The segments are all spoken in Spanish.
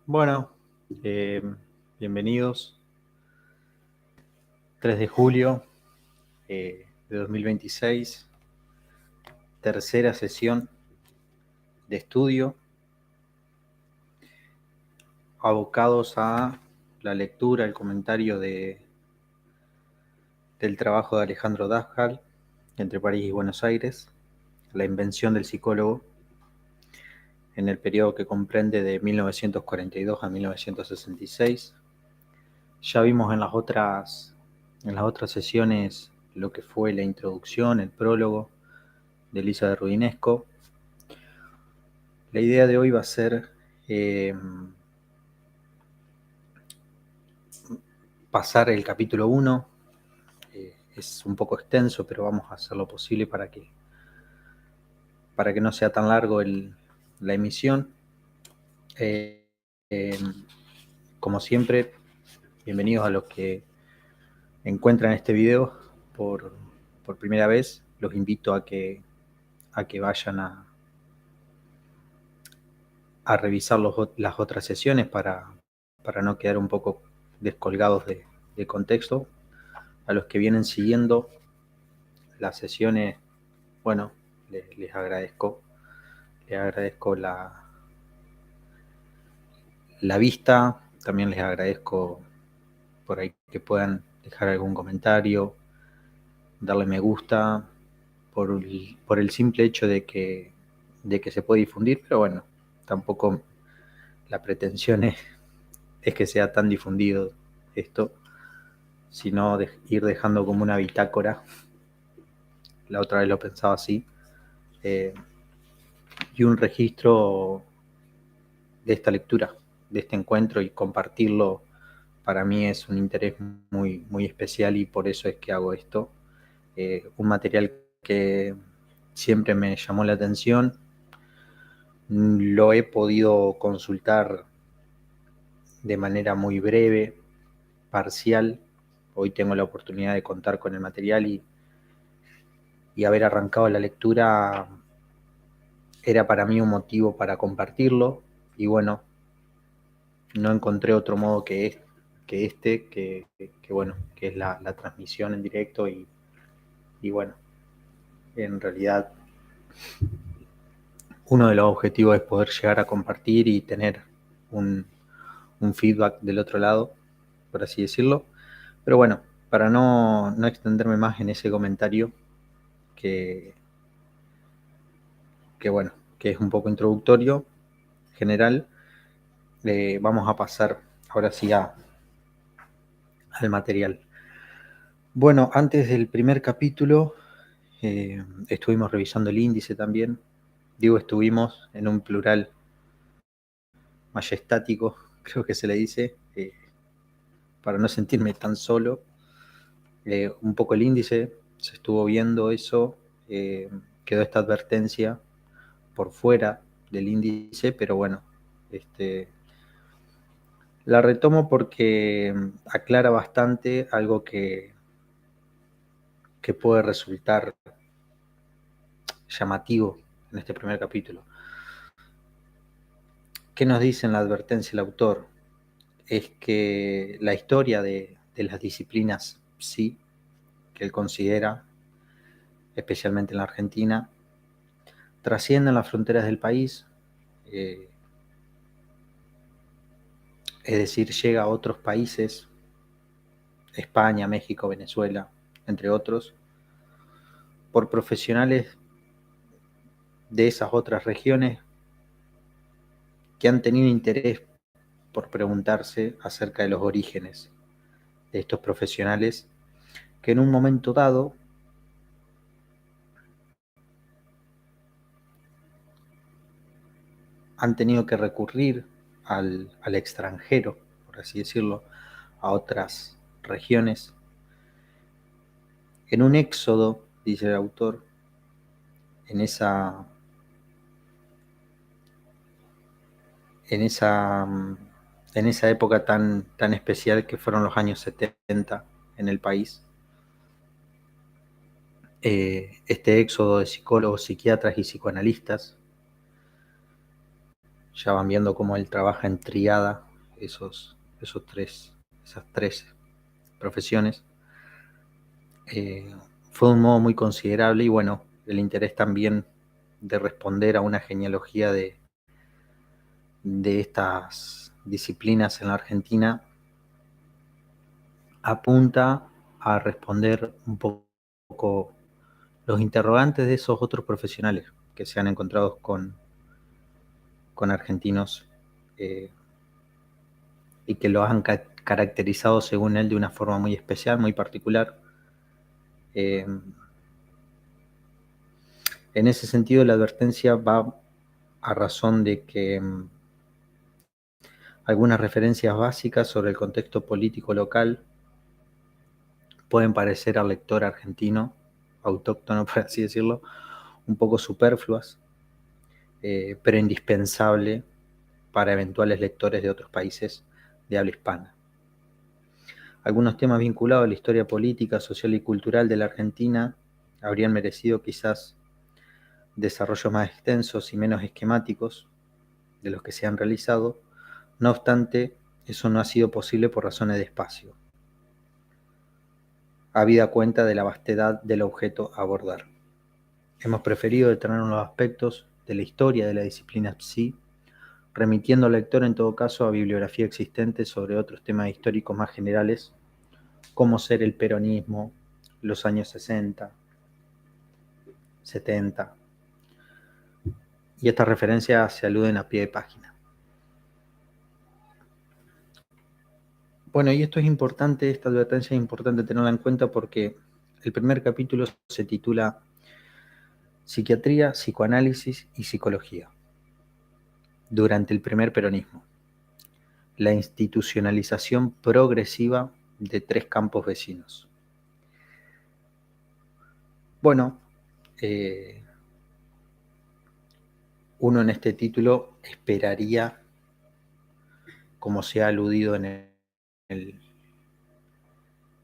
Bueno, eh, bienvenidos. 3 de julio de 2026, tercera sesión de estudio, abocados a la lectura, el comentario del trabajo de Alejandro Dajjal, Entre París y Buenos Aires, la invención del psicólogo, en el periodo que comprende de 1942 a 1966. Ya vimos en las otras sesiones lo que fue la introducción, el prólogo de Elisa de Rudinesco. La idea de hoy va a ser pasar el capítulo 1. Es un poco extenso, pero vamos a hacer lo posible para que no sea tan largo la emisión. Como siempre, bienvenidos a los que encuentran este video por primera vez. Los invito a que vayan a revisar las otras sesiones para no quedar un poco descolgados de contexto. A los que vienen siguiendo las sesiones, bueno, les agradezco la vista. También les agradezco por ahí que puedan dejar algún comentario, darle me gusta, por el simple hecho de que se puede difundir, pero bueno, tampoco la pretensión es que sea tan difundido esto, sino ir dejando como una bitácora. La otra vez lo pensaba así, y un registro de esta lectura, de este encuentro, y compartirlo para mí es un interés muy, muy especial, y por eso es que hago esto. Un material que siempre me llamó la atención, lo he podido consultar de manera muy breve, parcial. Hoy tengo la oportunidad de contar con el material, y haber arrancado la lectura era para mí un motivo para compartirlo, y bueno, no encontré otro modo que bueno, que es la transmisión en directo, y bueno, en realidad uno de los objetivos es poder llegar a compartir y tener un feedback del otro lado, por así decirlo. Pero bueno, para no extenderme más en ese comentario, que bueno, que es un poco introductorio, general, vamos a pasar ahora sí al material. Bueno, antes del primer capítulo estuvimos revisando el índice también. Digo estuvimos en un plural majestático, creo que se le dice, para no sentirme tan solo. Un poco el índice, se estuvo viendo eso, quedó esta advertencia por fuera del índice, pero bueno, la retomo porque aclara bastante algo que puede resultar llamativo en este primer capítulo. ¿Qué nos dice en la advertencia el autor? Es que la historia de las disciplinas psi, que él considera, especialmente en la Argentina, trascienden las fronteras del país, es decir, llega a otros países, España, México, Venezuela, entre otros, por profesionales de esas otras regiones que han tenido interés por preguntarse acerca de los orígenes de estos profesionales, que en un momento dado han tenido que recurrir al extranjero, por así decirlo, a otras regiones, en un éxodo, dice el autor, en esa época tan especial que fueron los años 70 en el país. Este éxodo de psicólogos, psiquiatras y psicoanalistas, Ya van viendo cómo él trabaja en tríada esas tres profesiones. Fue un modo muy considerable y bueno, el interés también de responder a una genealogía de estas disciplinas en la Argentina apunta a responder un poco los interrogantes de esos otros profesionales que se han encontrado con argentinos y que los han caracterizado, según él, de una forma muy especial, muy particular. En ese sentido, la advertencia va a razón de que algunas referencias básicas sobre el contexto político local pueden parecer al lector argentino, autóctono por así decirlo, un poco superfluas, pero indispensable para eventuales lectores de otros países de habla hispana. Algunos temas vinculados a la historia política, social y cultural de la Argentina habrían merecido quizás desarrollos más extensos y menos esquemáticos de los que se han realizado. No obstante, eso no ha sido posible por razones de espacio, habida cuenta de la vastedad del objeto a abordar. Hemos preferido detenernos en los aspectos de la historia de la disciplina psi, remitiendo al lector en todo caso a bibliografía existente sobre otros temas históricos más generales, como ser el peronismo, los años 60, 70, y estas referencias se aluden a pie de página. Bueno, y esto es importante, esta advertencia es importante tenerla en cuenta porque el primer capítulo se titula Psiquiatría, Psicoanálisis y Psicología durante el primer peronismo, la institucionalización progresiva de tres campos vecinos. Bueno, uno en este título esperaría, como se ha aludido en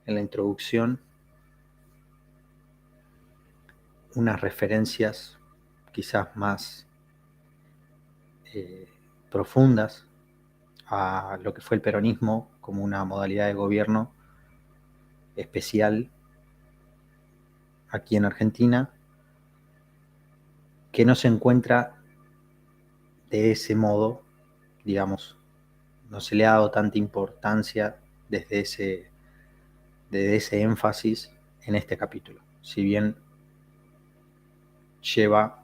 la introducción, unas referencias quizás más profundas a lo que fue el peronismo como una modalidad de gobierno especial aquí en Argentina, que no se encuentra de ese modo, digamos, no se le ha dado tanta importancia desde ese énfasis en este capítulo, si bien lleva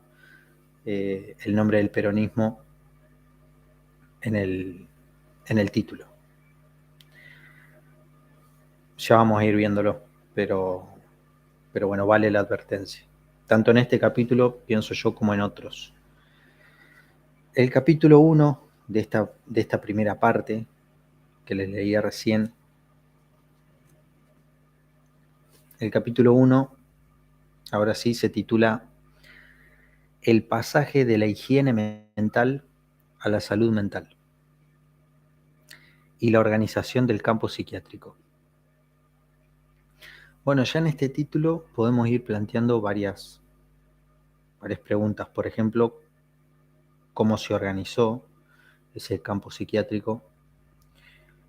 el nombre del peronismo en el título. Ya vamos a ir viéndolo, pero bueno, vale la advertencia. Tanto en este capítulo, pienso yo, como en otros. El capítulo 1 de esta primera parte que les leía recién, el capítulo 1, ahora sí, se titula El pasaje de la higiene mental a la salud mental y la organización del campo psiquiátrico. Bueno, ya en este título podemos ir planteando varias preguntas. Por ejemplo, ¿cómo se organizó ese campo psiquiátrico?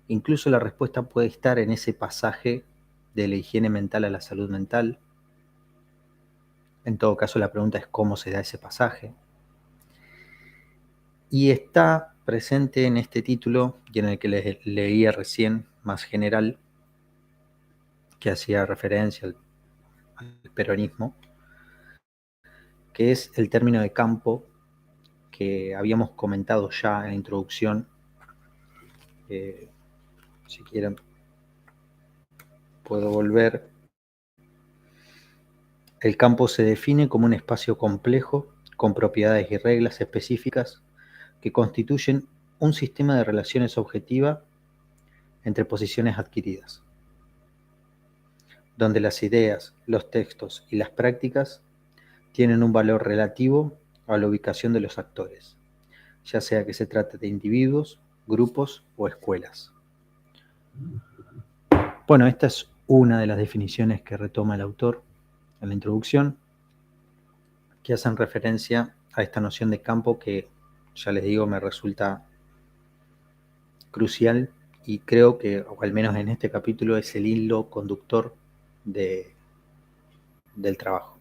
Incluso la respuesta puede estar en ese pasaje de la higiene mental a la salud mental. En todo caso, la pregunta es cómo se da ese pasaje. Y está presente en este título, y en el que les leía recién, más general, que hacía referencia al peronismo, que es el término de campo que habíamos comentado ya en la introducción. Si quieren, puedo volver. El campo se define como un espacio complejo con propiedades y reglas específicas que constituyen un sistema de relaciones objetiva entre posiciones adquiridas, donde las ideas, los textos y las prácticas tienen un valor relativo a la ubicación de los actores, ya sea que se trate de individuos, grupos o escuelas. Bueno, esta es una de las definiciones que retoma el autor en la introducción, que hacen referencia a esta noción de campo que ya les digo, me resulta crucial y creo que, o al menos en este capítulo, es el hilo conductor del trabajo.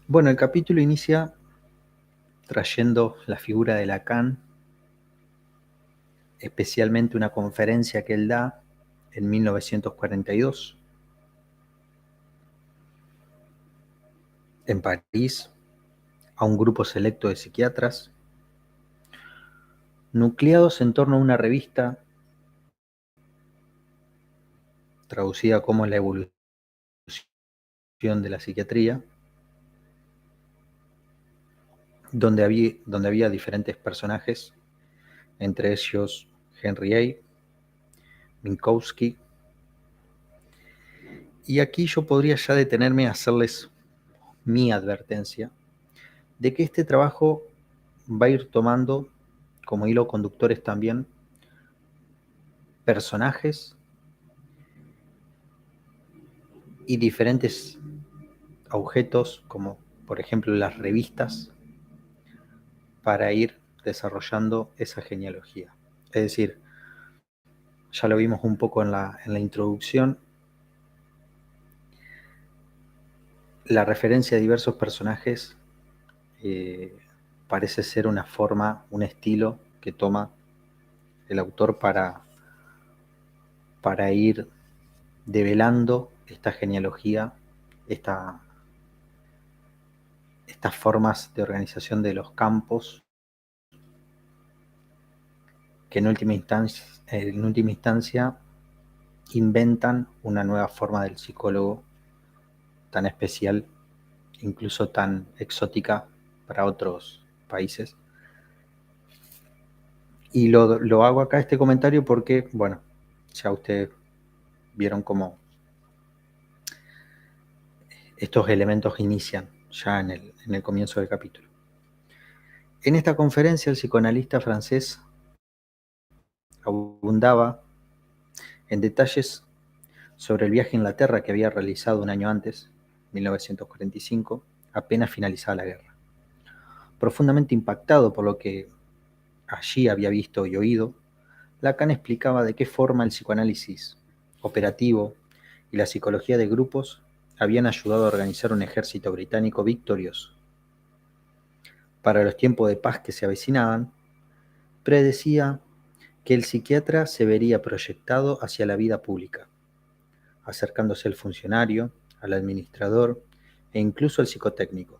Bueno, el capítulo inicia trayendo la figura de Lacan, especialmente una conferencia que él da en 1942 en París a un grupo selecto de psiquiatras, nucleados en torno a una revista traducida como La evolución de la psiquiatría, donde había diferentes personajes, entre ellos Henry A., Minkowski. Y aquí yo podría ya detenerme a hacerles mi advertencia de que este trabajo va a ir tomando como hilo conductores también personajes y diferentes objetos, como por ejemplo las revistas, para ir desarrollando esa genealogía. Es decir, ya lo vimos un poco en la introducción, la referencia a diversos personajes parece ser una forma, un estilo que toma el autor para ir develando esta genealogía, estas formas de organización de los campos que en última instancia inventan una nueva forma del psicólogo tan especial, incluso tan exótica para otros países. Y lo hago acá este comentario porque, bueno, ya ustedes vieron cómo estos elementos inician ya en el comienzo del capítulo. En esta conferencia, el psicoanalista francés abundaba en detalles sobre el viaje a Inglaterra que había realizado un año antes, 1945, apenas finalizada la guerra. Profundamente impactado por lo que allí había visto y oído, Lacan explicaba de qué forma el psicoanálisis operativo y la psicología de grupos habían ayudado a organizar un ejército británico victorioso. Para los tiempos de paz que se avecinaban, predecía que el psiquiatra se vería proyectado hacia la vida pública, acercándose al funcionario, al administrador e incluso al psicotécnico.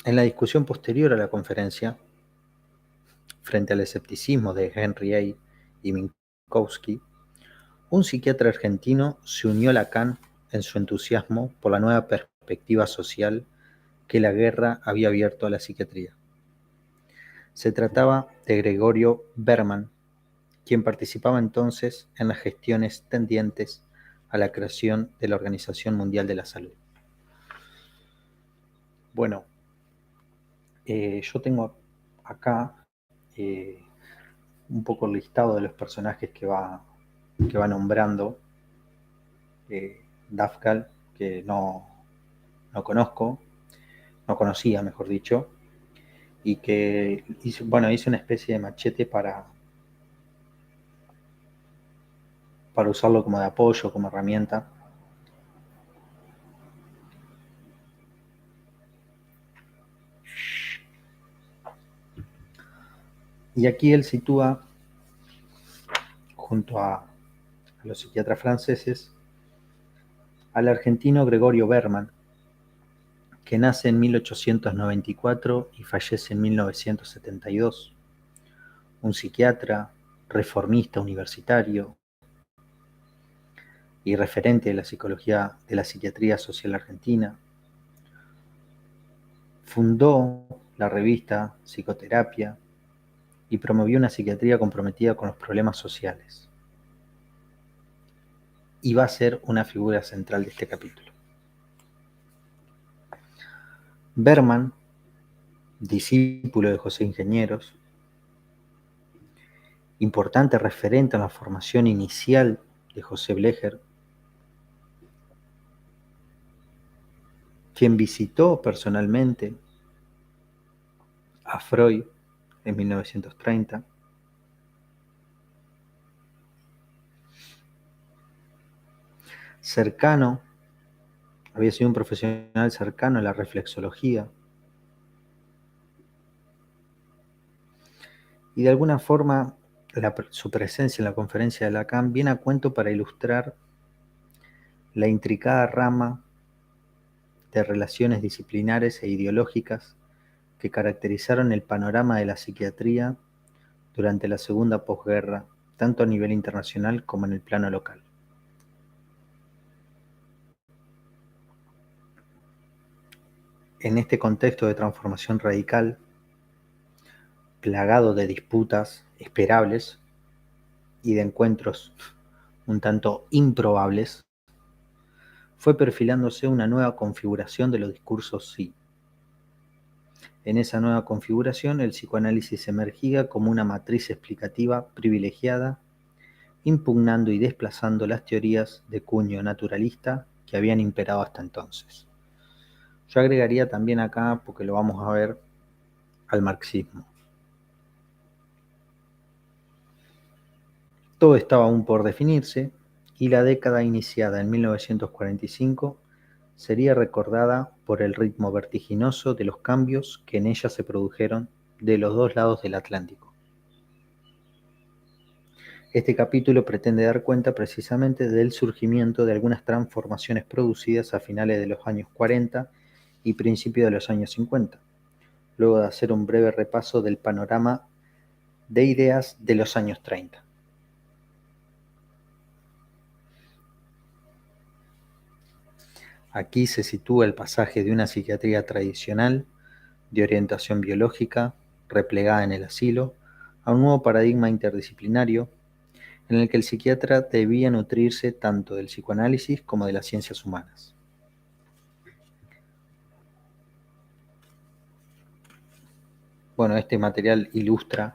En la discusión posterior a la conferencia, frente al escepticismo de Henry A. y Minkowski, un psiquiatra argentino se unió a Lacan en su entusiasmo por la nueva perspectiva social que la guerra había abierto a la psiquiatría. Se trataba de Gregorio Berman, quien participaba entonces en las gestiones tendientes a la creación de la Organización Mundial de la Salud. Bueno, yo tengo acá un poco el listado de los personajes que va nombrando Dafkal, que no conocía, mejor dicho, y que hizo una especie de machete para usarlo como de apoyo, como herramienta. Y aquí él sitúa, junto a los psiquiatras franceses, al argentino Gregorio Berman, que nace en 1894 y fallece en 1972, un psiquiatra, reformista universitario y referente de la psicología de la psiquiatría social argentina. Fundó la revista Psicoterapia y promovió una psiquiatría comprometida con los problemas sociales. Y va a ser una figura central de este capítulo. Berman, discípulo de José Ingenieros, importante referente en la formación inicial de José Blecher, quien visitó personalmente a Freud en 1930, había sido un profesional cercano a la reflexología, y de alguna forma su presencia en la conferencia de Lacan viene a cuento para ilustrar la intricada rama de relaciones disciplinares e ideológicas que caracterizaron el panorama de la psiquiatría durante la segunda posguerra, tanto a nivel internacional como en el plano local. En este contexto de transformación radical, plagado de disputas esperables y de encuentros un tanto improbables, fue perfilándose una nueva configuración de los discursos sí. En esa nueva configuración, el psicoanálisis emergía como una matriz explicativa privilegiada, impugnando y desplazando las teorías de cuño naturalista que habían imperado hasta entonces. Yo agregaría también acá, porque lo vamos a ver, al marxismo. Todo estaba aún por definirse, y la década iniciada en 1945 sería recordada por el ritmo vertiginoso de los cambios que en ella se produjeron de los dos lados del Atlántico. Este capítulo pretende dar cuenta precisamente del surgimiento de algunas transformaciones producidas a finales de los años 40 y principios de los años 50, luego de hacer un breve repaso del panorama de ideas de los años 30. Aquí se sitúa el pasaje de una psiquiatría tradicional, de orientación biológica, replegada en el asilo, a un nuevo paradigma interdisciplinario en el que el psiquiatra debía nutrirse tanto del psicoanálisis como de las ciencias humanas. Bueno, este material ilustra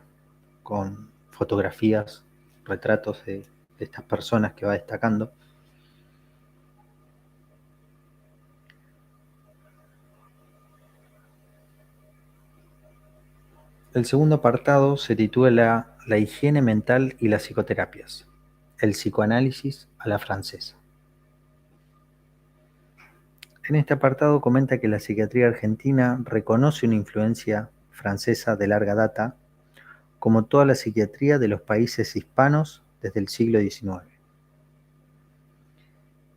con fotografías, retratos de estas personas que va destacando. El segundo apartado se titula La higiene mental y las psicoterapias, el psicoanálisis a la francesa. En este apartado comenta que la psiquiatría argentina reconoce una influencia francesa de larga data, como toda la psiquiatría de los países hispanos desde el siglo XIX.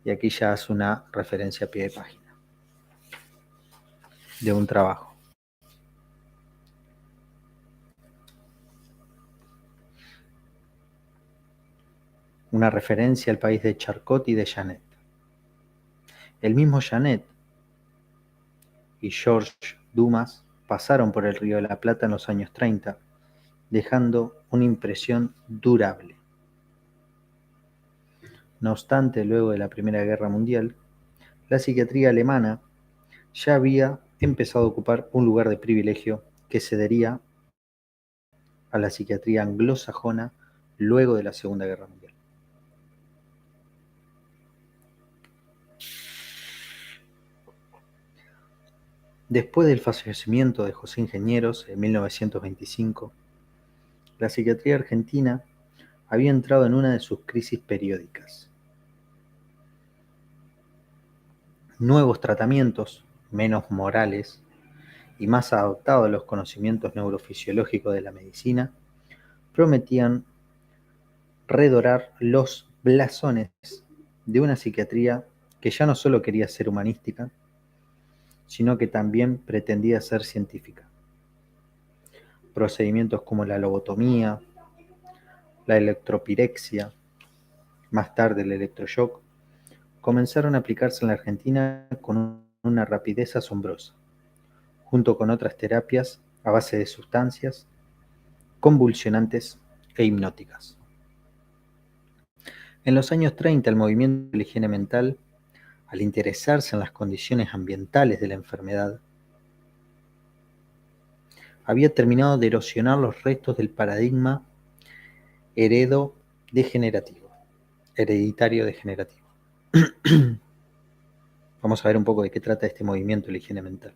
Y aquí ya hace una referencia a pie de página de un trabajo. Una referencia al país de Charcot y de Janet. El mismo Janet y Georges Dumas pasaron por el Río de la Plata en los años 30, dejando una impresión durable. No obstante, luego de la Primera Guerra Mundial, la psiquiatría alemana ya había empezado a ocupar un lugar de privilegio que cedería a la psiquiatría anglosajona luego de la Segunda Guerra Mundial. Después del fallecimiento de José Ingenieros en 1925, la psiquiatría argentina había entrado en una de sus crisis periódicas. Nuevos tratamientos, menos morales y más adaptados a los conocimientos neurofisiológicos de la medicina, prometían redorar los blasones de una psiquiatría que ya no solo quería ser humanística, sino que también pretendía ser científica. Procedimientos como la lobotomía, la electropirexia, más tarde el electroshock, comenzaron a aplicarse en la Argentina con una rapidez asombrosa, junto con otras terapias a base de sustancias convulsionantes e hipnóticas. En los años 30, el movimiento de la higiene mental, al interesarse en las condiciones ambientales de la enfermedad, había terminado de erosionar los restos del paradigma hereditario degenerativo. Vamos a ver un poco de qué trata este movimiento de la higiene mental.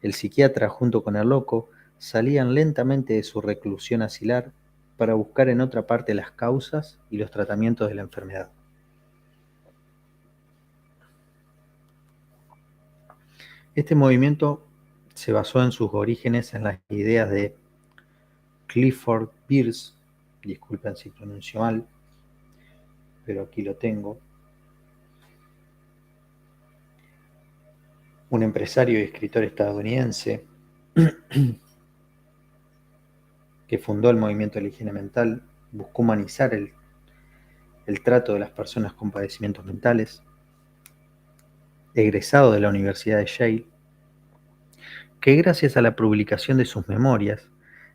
El psiquiatra, junto con el loco, salían lentamente de su reclusión asilar para buscar en otra parte las causas y los tratamientos de la enfermedad. Este movimiento se basó en sus orígenes en las ideas de Clifford Pierce, disculpen si pronuncio mal, pero aquí lo tengo, un empresario y escritor estadounidense que fundó el movimiento de la higiene mental, buscó humanizar el trato de las personas con padecimientos mentales, egresado de la Universidad de Yale, que gracias a la publicación de sus memorias,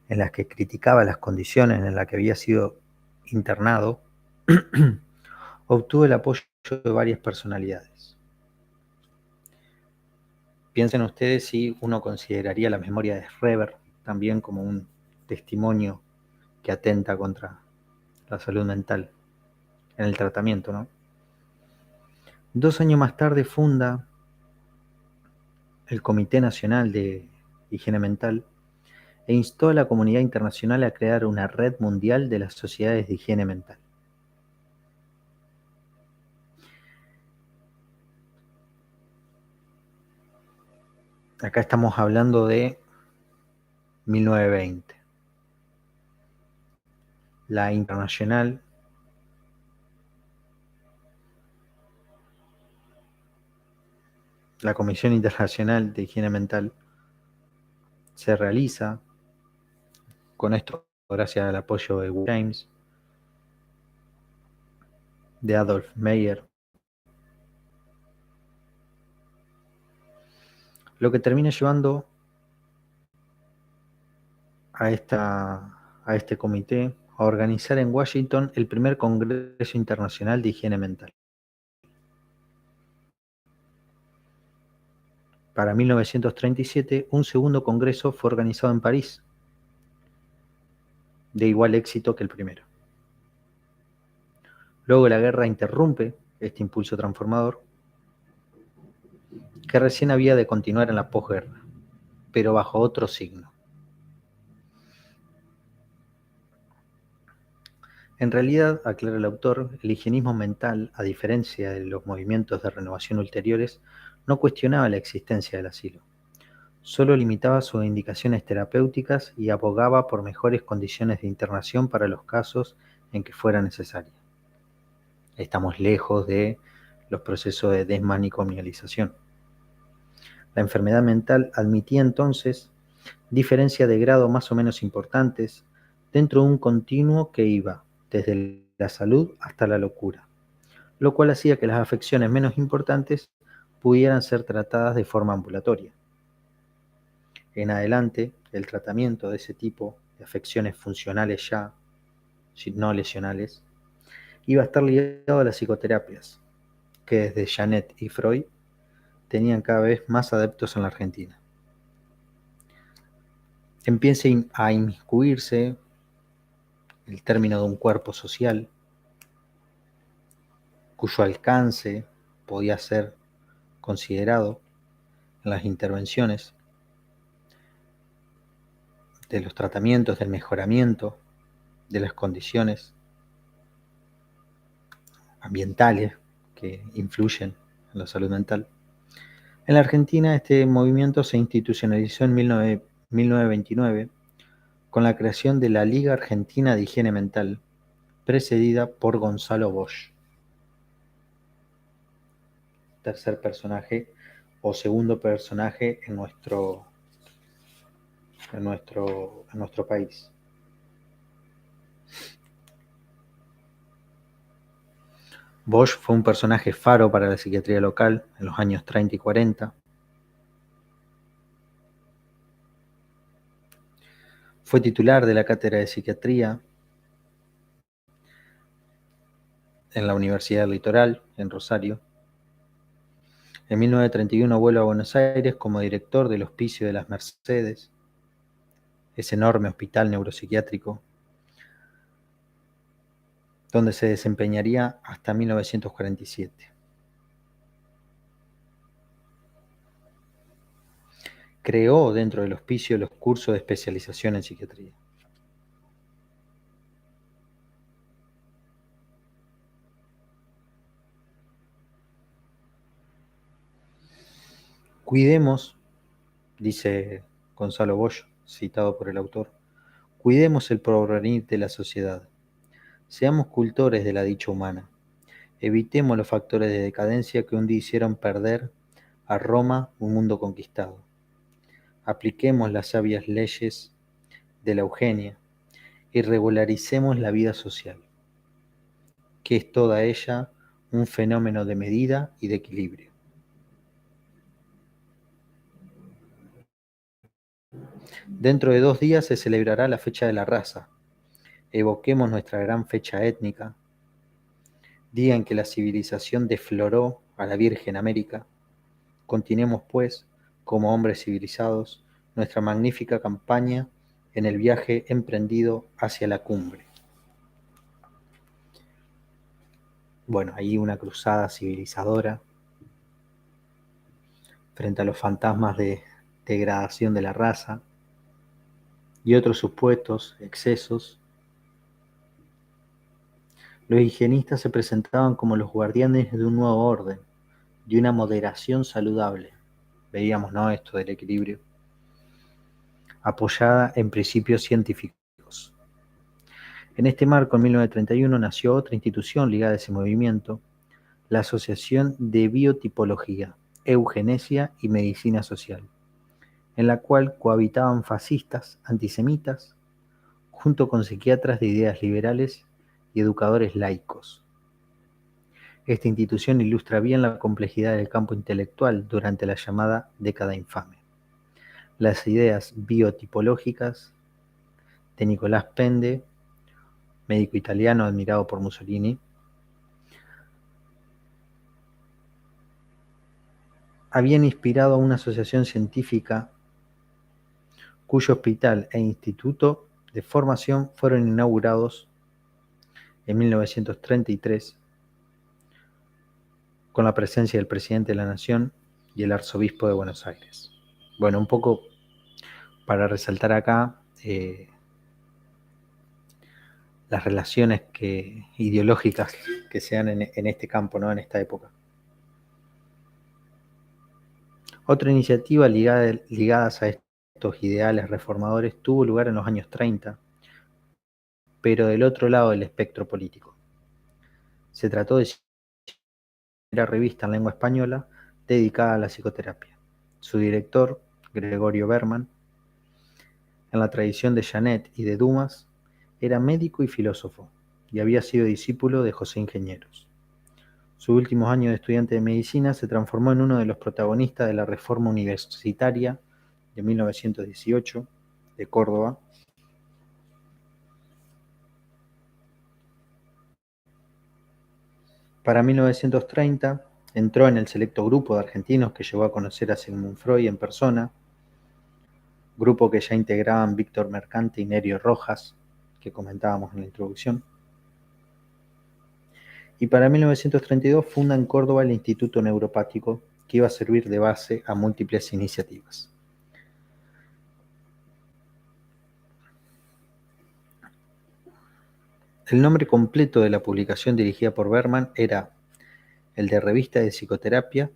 en las que criticaba las condiciones en las que había sido internado, obtuvo el apoyo de varias personalidades. Piensen ustedes si uno consideraría la memoria de Schreber también como un testimonio que atenta contra la salud mental en el tratamiento, ¿no? 2 años más tarde funda el Comité Nacional de Higiene Mental e instó a la comunidad internacional a crear una red mundial de las sociedades de higiene mental. Acá estamos hablando de 1920. La internacional La Comisión Internacional de Higiene Mental se realiza con esto gracias al apoyo de James, de Adolf Meyer, lo que termina llevando a este comité a organizar en Washington el primer Congreso Internacional de Higiene Mental. Para 1937, un segundo congreso fue organizado en París, de igual éxito que el primero. Luego la guerra interrumpe este impulso transformador, que recién había de continuar en la posguerra, pero bajo otro signo. En realidad, aclara el autor, el higienismo mental, a diferencia de los movimientos de renovación ulteriores, no cuestionaba la existencia del asilo. Solo limitaba sus indicaciones terapéuticas y abogaba por mejores condiciones de internación para los casos en que fuera necesaria. Estamos lejos de los procesos de desmanicomialización. La enfermedad mental admitía entonces diferencias de grado más o menos importantes dentro de un continuo que iba desde la salud hasta la locura, lo cual hacía que las afecciones menos importantes pudieran ser tratadas de forma ambulatoria. En adelante, el tratamiento de ese tipo de afecciones funcionales ya, no lesionales, iba a estar ligado a las psicoterapias, que desde Janet y Freud tenían cada vez más adeptos en la Argentina. Empieza a inmiscuirse el término de un cuerpo social, cuyo alcance podía ser considerado en las intervenciones de los tratamientos, del mejoramiento de las condiciones ambientales que influyen en la salud mental. En la Argentina este movimiento se institucionalizó en 1929 con la creación de la Liga Argentina de Higiene Mental, precedida por Gonzalo Bosch. Tercer personaje o segundo personaje en nuestro país. Bosch fue un personaje faro para la psiquiatría local en los años 30 y 40. Fue titular de la cátedra de psiquiatría en la Universidad del Litoral, en Rosario. En 1931 vuelve a Buenos Aires como director del Hospicio de las Mercedes, ese enorme hospital neuropsiquiátrico, donde se desempeñaría hasta 1947. creó dentro del hospicio los cursos de especialización en psiquiatría. Cuidemos, dice Gonzalo Bosch, citado por el autor, cuidemos el porvenir de la sociedad. Seamos cultores de la dicha humana. Evitemos los factores de decadencia que un día hicieron perder a Roma un mundo conquistado. Apliquemos las sabias leyes de la eugenia y regularicemos la vida social, que es toda ella un fenómeno de medida y de equilibrio. Dentro de 2 días se celebrará la fecha de la raza. Evoquemos nuestra gran fecha étnica, día en que la civilización defloró a la Virgen América. Continuemos, pues, como hombres civilizados, nuestra magnífica campaña en el viaje emprendido hacia la cumbre. Bueno, ahí una cruzada civilizadora frente a los fantasmas de degradación de la raza y otros supuestos excesos. Los higienistas se presentaban como los guardianes de un nuevo orden, de una moderación saludable. Veíamos, ¿no?, esto del equilibrio, apoyada en principios científicos. En este marco, en 1931, nació otra institución ligada a ese movimiento, la Asociación de Biotipología, Eugenesia y Medicina Social, en la cual cohabitaban fascistas, antisemitas, junto con psiquiatras de ideas liberales y educadores laicos. Esta institución ilustra bien la complejidad del campo intelectual durante la llamada década infame. Las ideas biotipológicas de Nicolás Pende, médico italiano admirado por Mussolini, habían inspirado a una asociación científica cuyo hospital e instituto de formación fueron inaugurados en 1933 con la presencia del presidente de la Nación y el arzobispo de Buenos Aires. Bueno, un poco para resaltar acá las relaciones ideológicas que se dan en este campo, ¿no?, en esta época. Otra iniciativa ligadas a estos ideales reformadores tuvo lugar en los años 30, pero del otro lado del espectro político. Se trató de una revista en lengua española dedicada a la psicoterapia. Su director, Gregorio Berman, en la tradición de Janet y de Dumas, era médico y filósofo, y había sido discípulo de José Ingenieros. Sus últimos años de estudiante de medicina se transformó en uno de los protagonistas de la reforma universitaria de 1918 de Córdoba. Para 1930 entró en el selecto grupo de argentinos que llegó a conocer a Sigmund Freud en persona, grupo que ya integraban Víctor Mercante y Nerio Rojas, que comentábamos en la introducción. Y para 1932 funda en Córdoba el Instituto Neuropático, que iba a servir de base a múltiples iniciativas. El nombre completo de la publicación dirigida por Berman era el de Revista de Psicoterapia,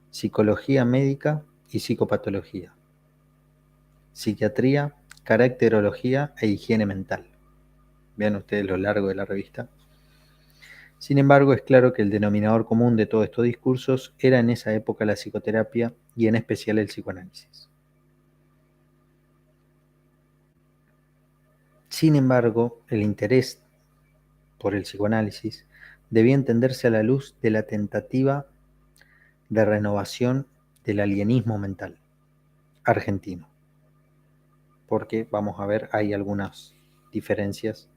Psicología Médica y Psicopatología, Psiquiatría, Caracterología e Higiene Mental. Vean ustedes lo largo de la revista. Sin embargo, es claro que el denominador común de todos estos discursos era en esa época la psicoterapia y en especial el psicoanálisis. Sin embargo, el interés por el psicoanálisis debía entenderse a la luz de la tentativa de renovación del alienismo mental argentino, porque vamos a ver, hay algunas diferencias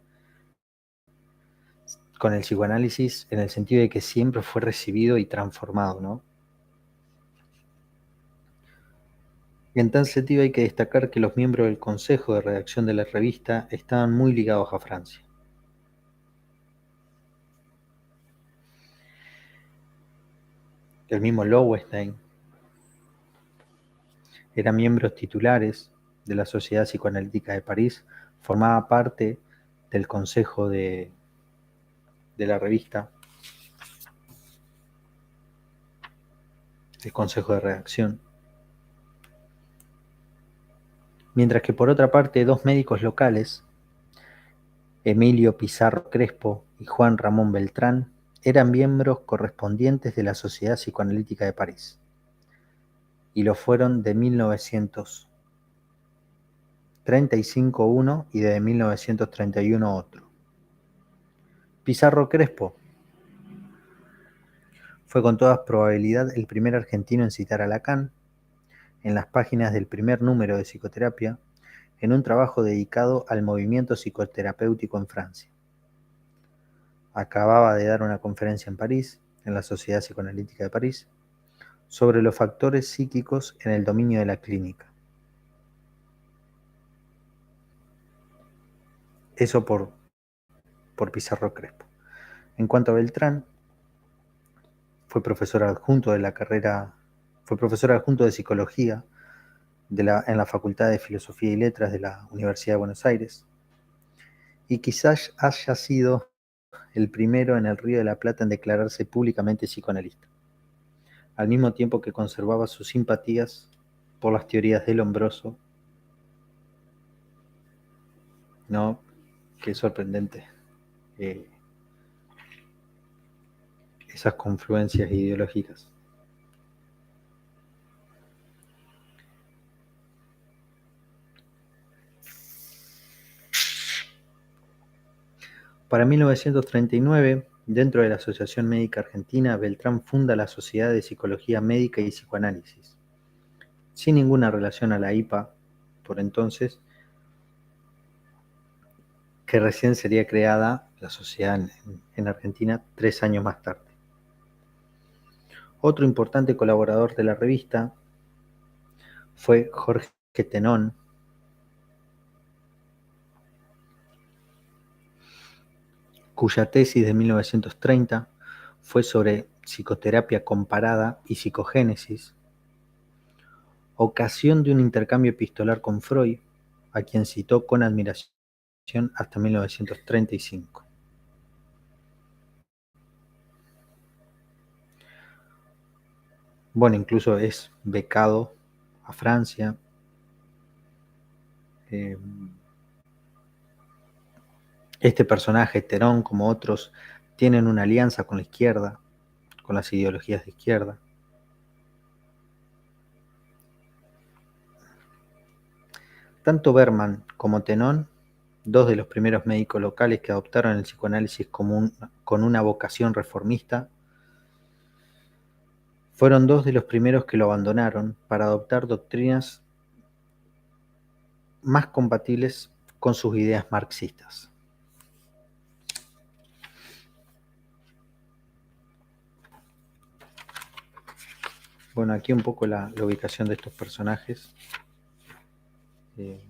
con el psicoanálisis en el sentido de que siempre fue recibido y transformado, ¿no? En tal sentido hay que destacar que los miembros del consejo de redacción de la revista estaban muy ligados a Francia. El mismo Lowenstein Eran miembros titulares de la Sociedad Psicoanalítica de París, formaba parte del consejo de la revista, el consejo de redacción. Mientras que por otra parte, dos médicos locales, Emilio Pizarro Crespo y Juan Ramón Beltrán, eran miembros correspondientes de la Sociedad Psicoanalítica de París, y lo fueron de 1935 uno y de 1931 otro. Pizarro Crespo fue con toda probabilidad el primer argentino en citar a Lacan en las páginas del primer número de Psicoterapia, en un trabajo dedicado al movimiento psicoterapéutico en Francia. Acababa de dar una conferencia en París, en la Sociedad Psicoanalítica de París, sobre los factores psíquicos en el dominio de la clínica. Eso por Pizarro Crespo. En cuanto a Beltrán, fue profesor adjunto de psicología en la Facultad de Filosofía y Letras de la Universidad de Buenos Aires, y quizás haya sido el primero en el Río de la Plata en declararse públicamente psicoanalista, al mismo tiempo que conservaba sus simpatías por las teorías de Lombroso. ¿No? Qué sorprendente. Esas confluencias ideológicas. Para 1939, dentro de la Asociación Médica Argentina, Beltrán funda la Sociedad de Psicología Médica y Psicoanálisis, sin ninguna relación a la IPA por entonces, que recién sería creada la sociedad en Argentina 3 años más tarde. Otro importante colaborador de la revista fue Jorge Tenón, cuya tesis de 1930 fue sobre psicoterapia comparada y psicogénesis, ocasión de un intercambio epistolar con Freud, a quien citó con admiración hasta 1935. Bueno, incluso es becado a Francia. Este personaje, Terón, como otros, tienen una alianza con la izquierda, con las ideologías de izquierda. Tanto Berman como Tenón, dos de los primeros médicos locales que adoptaron el psicoanálisis con una vocación reformista, fueron dos de los primeros que lo abandonaron para adoptar doctrinas más compatibles con sus ideas marxistas. Bueno, aquí un poco la ubicación de estos personajes. El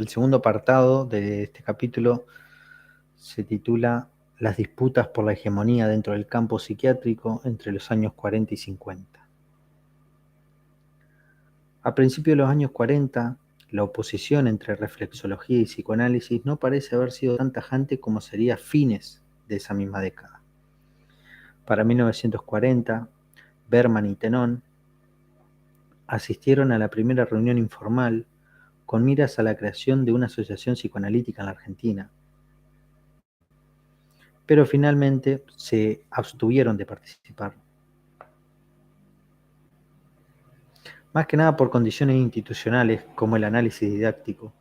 segundo apartado de este capítulo se titula Las disputas por la hegemonía dentro del campo psiquiátrico entre los años 40 y 50. A principios de los años 40, la oposición entre reflexología y psicoanálisis no parece haber sido tan tajante como sería a fines de esa misma década. Para 1940, Berman y Tenón asistieron a la primera reunión informal con miras a la creación de una asociación psicoanalítica en la Argentina, pero finalmente se abstuvieron de participar. Más que nada por condiciones institucionales como el análisis didáctico.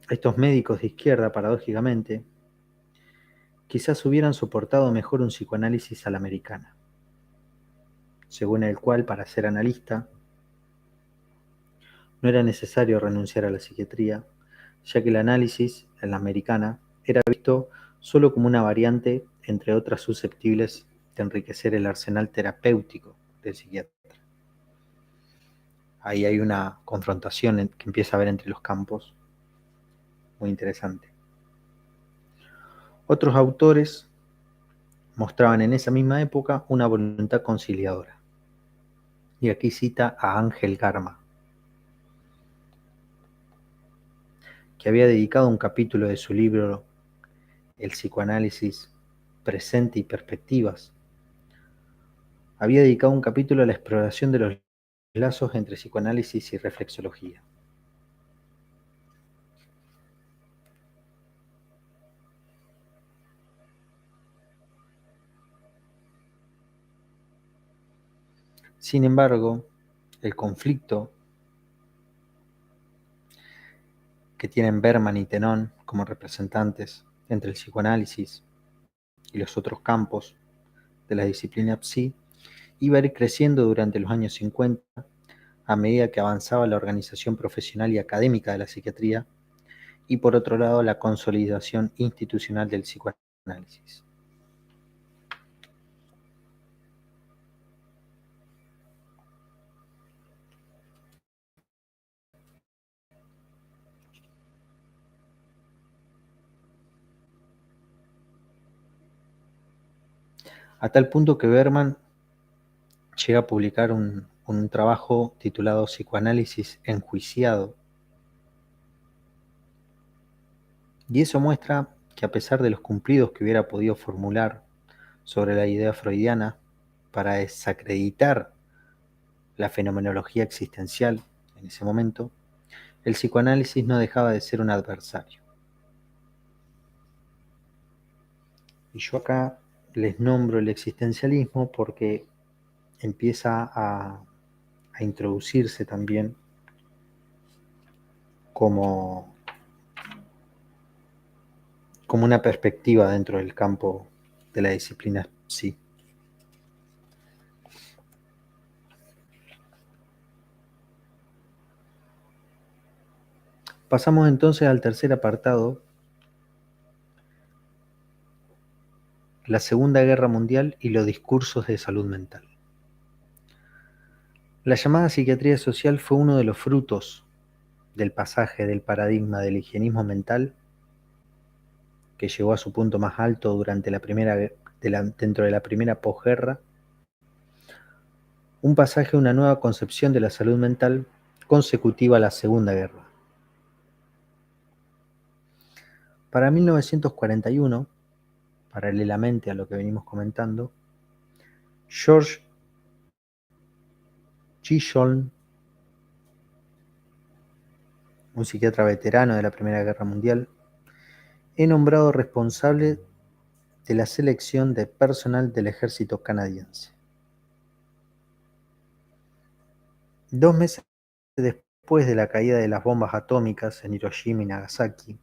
Estos médicos de izquierda, paradójicamente, quizás hubieran soportado mejor un psicoanálisis a la americana, según el cual, para ser analista, no era necesario renunciar a la psiquiatría, ya que el análisis, en la americana, era visto solo como una variante entre otras susceptibles de enriquecer el arsenal terapéutico del psiquiatra. Ahí hay una confrontación que empieza a haber entre los campos, muy interesante. Otros autores mostraban en esa misma época una voluntad conciliadora. Y aquí cita a Ángel Garma, que había dedicado un capítulo de su libro El psicoanálisis presente y perspectivas. Había dedicado un capítulo a la exploración de los lazos entre psicoanálisis y reflexología. Sin embargo, el conflicto que tienen Berman y Tenon como representantes entre el psicoanálisis y los otros campos de la disciplina psi iba a ir creciendo durante los años 50 a medida que avanzaba la organización profesional y académica de la psiquiatría y por otro lado la consolidación institucional del psicoanálisis. A tal punto que Berman llega a publicar un trabajo titulado Psicoanálisis enjuiciado. Y eso muestra que a pesar de los cumplidos que hubiera podido formular sobre la idea freudiana para desacreditar la fenomenología existencial en ese momento, el psicoanálisis no dejaba de ser un adversario. Y yo acá les nombro el existencialismo porque empieza a introducirse también como una perspectiva dentro del campo de la disciplina psi. Pasamos entonces al tercer apartado, la Segunda Guerra Mundial y los discursos de salud mental. La llamada psiquiatría social fue uno de los frutos del pasaje del paradigma del higienismo mental, que llegó a su punto más alto durante dentro de la primera posguerra, un pasaje a una nueva concepción de la salud mental consecutiva a la Segunda Guerra. Para 1941, paralelamente a lo que venimos comentando, George Chisholm, un psiquiatra veterano de la Primera Guerra Mundial, es nombrado responsable de la selección de personal del ejército canadiense. 2 meses después de la caída de las bombas atómicas en Hiroshima y Nagasaki,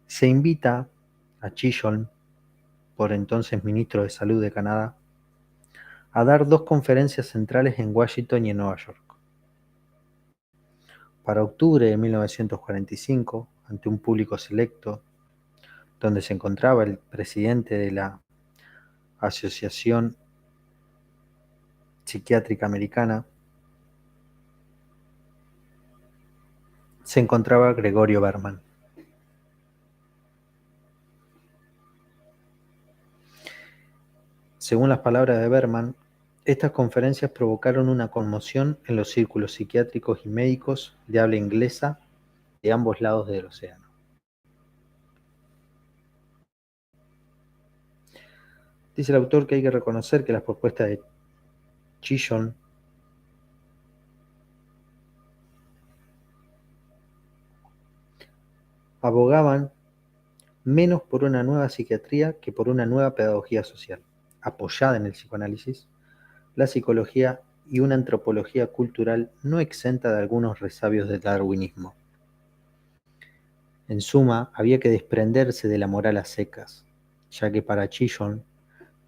se invita a Chisholm, por entonces ministro de Salud de Canadá, a dar 2 conferencias centrales en Washington y en Nueva York. Para octubre de 1945, ante un público selecto, donde se encontraba el presidente de la Asociación Psiquiátrica Americana, se encontraba Gregorio Berman. Según las palabras de Berman, estas conferencias provocaron una conmoción en los círculos psiquiátricos y médicos de habla inglesa de ambos lados del océano. Dice el autor que hay que reconocer que las propuestas de Chisholm abogaban menos por una nueva psiquiatría que por una nueva pedagogía social, apoyada en el psicoanálisis, la psicología y una antropología cultural no exenta de algunos resabios del darwinismo. En suma, había que desprenderse de la moral a secas, ya que para Chisholm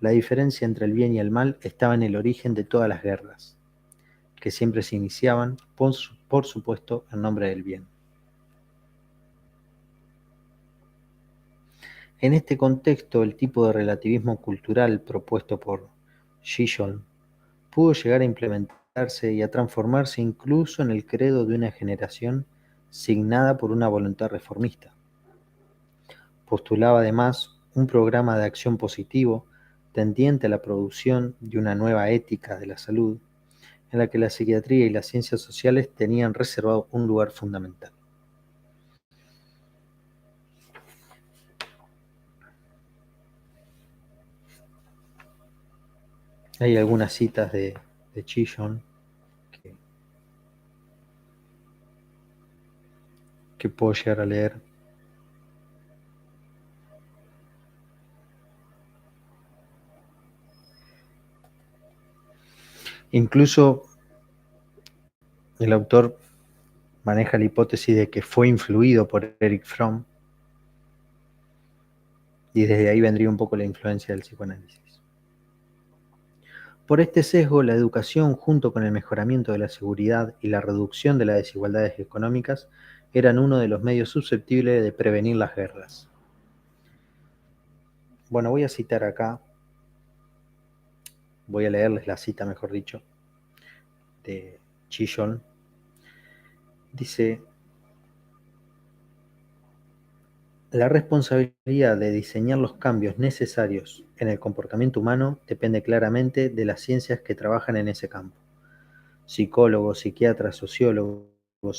la diferencia entre el bien y el mal estaba en el origen de todas las guerras, que siempre se iniciaban, por supuesto, en nombre del bien. En este contexto, el tipo de relativismo cultural propuesto por Chisholm pudo llegar a implementarse y a transformarse incluso en el credo de una generación signada por una voluntad reformista. Postulaba además un programa de acción positivo tendiente a la producción de una nueva ética de la salud, en la que la psiquiatría y las ciencias sociales tenían reservado un lugar fundamental. Hay algunas citas de Chillon que puedo llegar a leer. Incluso el autor maneja la hipótesis de que fue influido por Erich Fromm, y desde ahí vendría un poco la influencia del psicoanálisis. Por este sesgo, la educación, junto con el mejoramiento de la seguridad y la reducción de las desigualdades económicas, eran uno de los medios susceptibles de prevenir las guerras. Bueno, voy a citar acá, voy a leerles la cita, mejor dicho, de Chillon. Dice: la responsabilidad de diseñar los cambios necesarios en el comportamiento humano depende claramente de las ciencias que trabajan en ese campo. Psicólogos, psiquiatras, sociólogos,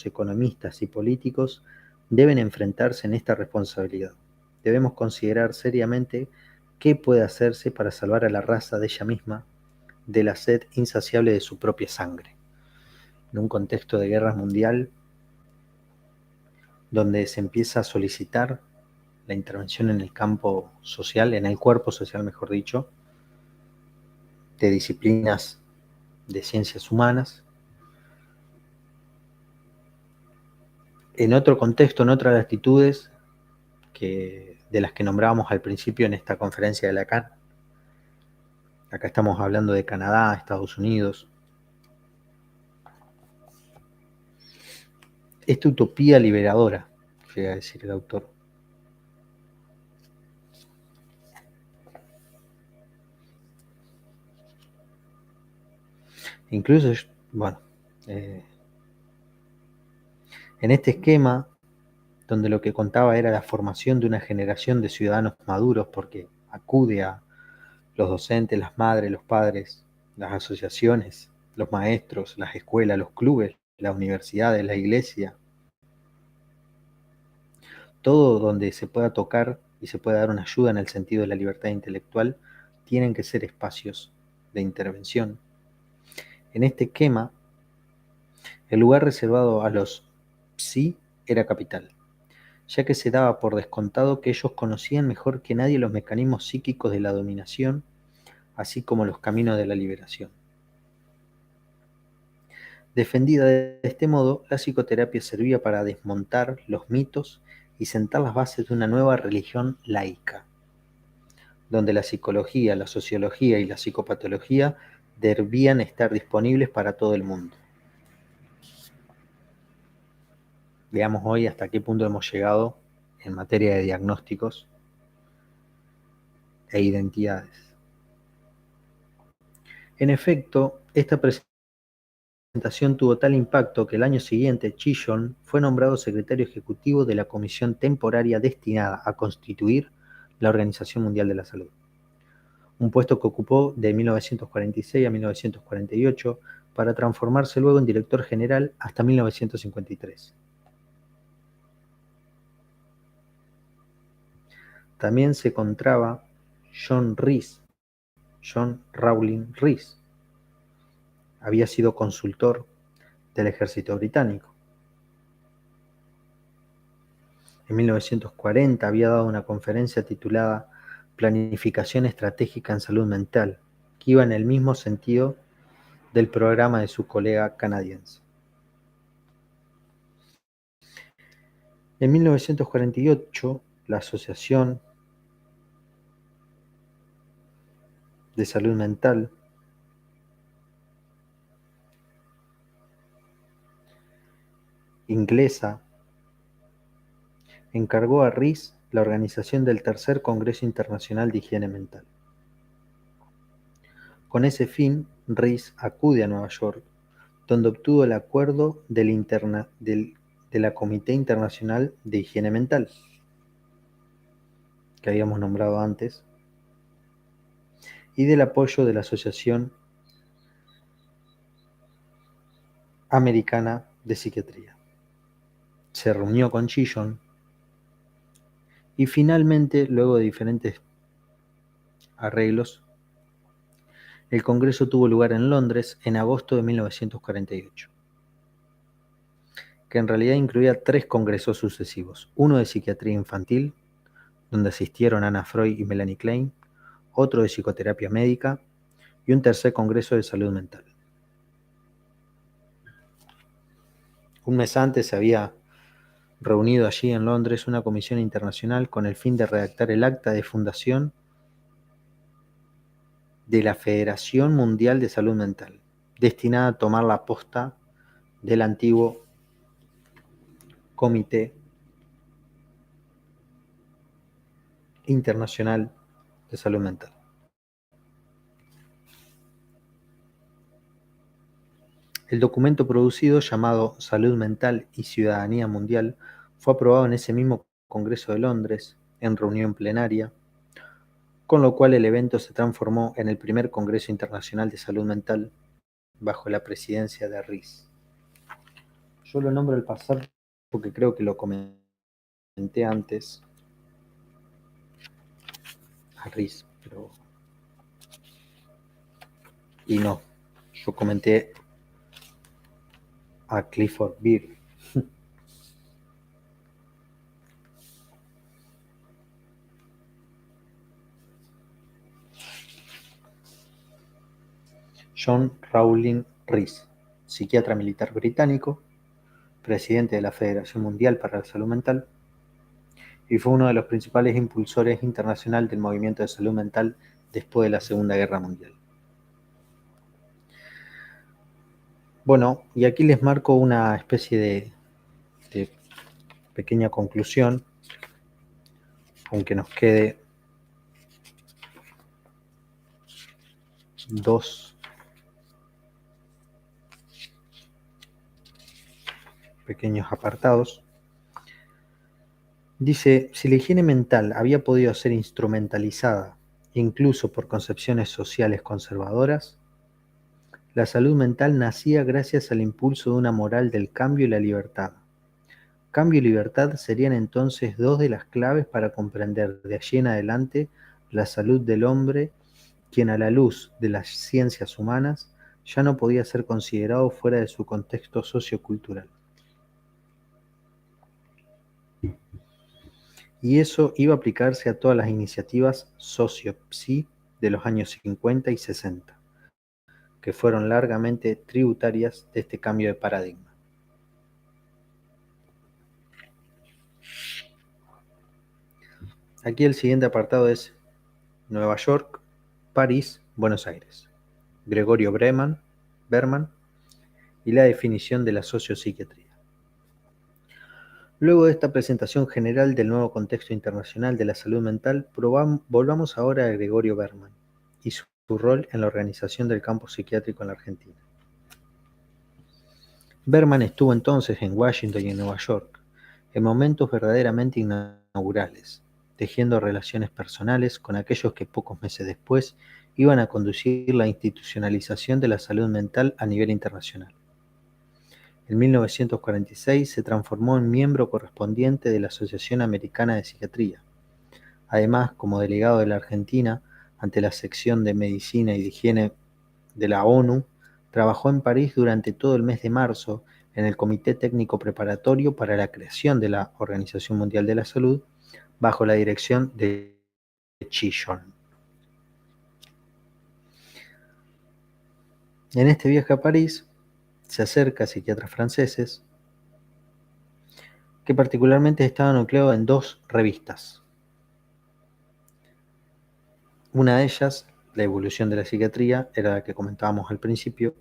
economistas y políticos deben enfrentarse en esta responsabilidad. Debemos considerar seriamente qué puede hacerse para salvar a la raza de ella misma de la sed insaciable de su propia sangre. En un contexto de guerra mundial, donde se empieza a solicitar la intervención en el campo social, en el cuerpo social, mejor dicho, de disciplinas de ciencias humanas. En otro contexto, en otras latitudes, de las que nombrábamos al principio en esta conferencia de Lacan. Acá estamos hablando de Canadá, Estados Unidos. Esta utopía liberadora, llega a decir el autor. Incluso, bueno, en este esquema, donde lo que contaba era la formación de una generación de ciudadanos maduros, porque acude a los docentes, las madres, los padres, las asociaciones, los maestros, las escuelas, los clubes, las universidades, la iglesia, todo donde se pueda tocar y se pueda dar una ayuda en el sentido de la libertad intelectual, tienen que ser espacios de intervención. En este esquema, el lugar reservado a los psi era capital, ya que se daba por descontado que ellos conocían mejor que nadie los mecanismos psíquicos de la dominación, así como los caminos de la liberación. Defendida de este modo, la psicoterapia servía para desmontar los mitos y sentar las bases de una nueva religión laica, donde la psicología, la sociología y la psicopatología debían estar disponibles para todo el mundo. Veamos hoy hasta qué punto hemos llegado en materia de diagnósticos e identidades. En efecto, esta presentación tuvo tal impacto que el año siguiente Chillon fue nombrado secretario ejecutivo de la comisión temporaria destinada a constituir la Organización Mundial de la Salud, un puesto que ocupó de 1946 a 1948 para transformarse luego en director general hasta 1953. También se encontraba John Rawlings Rees. Había sido consultor del ejército británico. En 1940 había dado una conferencia titulada Planificación Estratégica en Salud Mental, que iba en el mismo sentido del programa de su colega canadiense. En 1948, la Asociación de Salud Mental inglesa encargó a Rees la organización del Tercer Congreso Internacional de Higiene Mental. Con ese fin, Rees acude a Nueva York, donde obtuvo el acuerdo del de la Comité Internacional de Higiene Mental, que habíamos nombrado antes, y del apoyo de la Asociación Americana de Psiquiatría. Se reunió con Chillon y finalmente, luego de diferentes arreglos, el Congreso tuvo lugar en Londres en agosto de 1948, que en realidad incluía 3 congresos sucesivos: uno de psiquiatría infantil, donde asistieron Anna Freud y Melanie Klein, otro de psicoterapia médica y un tercer congreso de salud mental. Un mes antes se había reunido allí en Londres una comisión internacional con el fin de redactar el acta de fundación de la Federación Mundial de Salud Mental, destinada a tomar la posta del antiguo Comité Internacional de Salud Mental. El documento producido, llamado Salud Mental y Ciudadanía Mundial, fue aprobado en ese mismo Congreso de Londres, en reunión plenaria, con lo cual el evento se transformó en el primer Congreso Internacional de Salud Mental bajo la presidencia de Rees. Yo lo nombro al pasar porque creo que lo comenté antes a Rees, pero... y no, yo comenté a Clifford Beer. John Rawlings Rees, psiquiatra militar británico, presidente de la Federación Mundial para la Salud Mental, y fue uno de los principales impulsores internacional del movimiento de salud mental después de la Segunda Guerra Mundial. Bueno, y aquí les marco una especie de pequeña conclusión, aunque nos quede 2 pequeños apartados. Dice, si la higiene mental había podido ser instrumentalizada incluso por concepciones sociales conservadoras, la salud mental nacía gracias al impulso de una moral del cambio y la libertad. Cambio y libertad serían entonces 2 de las claves para comprender de allí en adelante la salud del hombre, quien a la luz de las ciencias humanas ya no podía ser considerado fuera de su contexto sociocultural. Y eso iba a aplicarse a todas las iniciativas socio-psi de los años 50 y 60, que fueron largamente tributarias de este cambio de paradigma. Aquí el siguiente apartado es Nueva York, París, Buenos Aires. Gregorio Berman y la definición de la sociopsiquiatría. Luego de esta presentación general del nuevo contexto internacional de la salud mental, volvamos ahora a Gregorio Berman y su rol en la organización del campo psiquiátrico en la Argentina. Berman estuvo entonces en Washington y en Nueva York, en momentos verdaderamente inaugurales, tejiendo relaciones personales con aquellos que pocos meses después iban a conducir la institucionalización de la salud mental a nivel internacional. En 1946 se transformó en miembro correspondiente de la Asociación Americana de Psiquiatría. Además, como delegado de la Argentina ante la sección de Medicina y de Higiene de la ONU, trabajó en París durante todo el mes de marzo en el Comité Técnico Preparatorio para la creación de la Organización Mundial de la Salud, bajo la dirección de Chillon. En este viaje a París, se acerca a psiquiatras franceses que particularmente estaban nucleados en 2 revistas. Una de ellas, La evolución de la psiquiatría, era la que comentábamos al principio,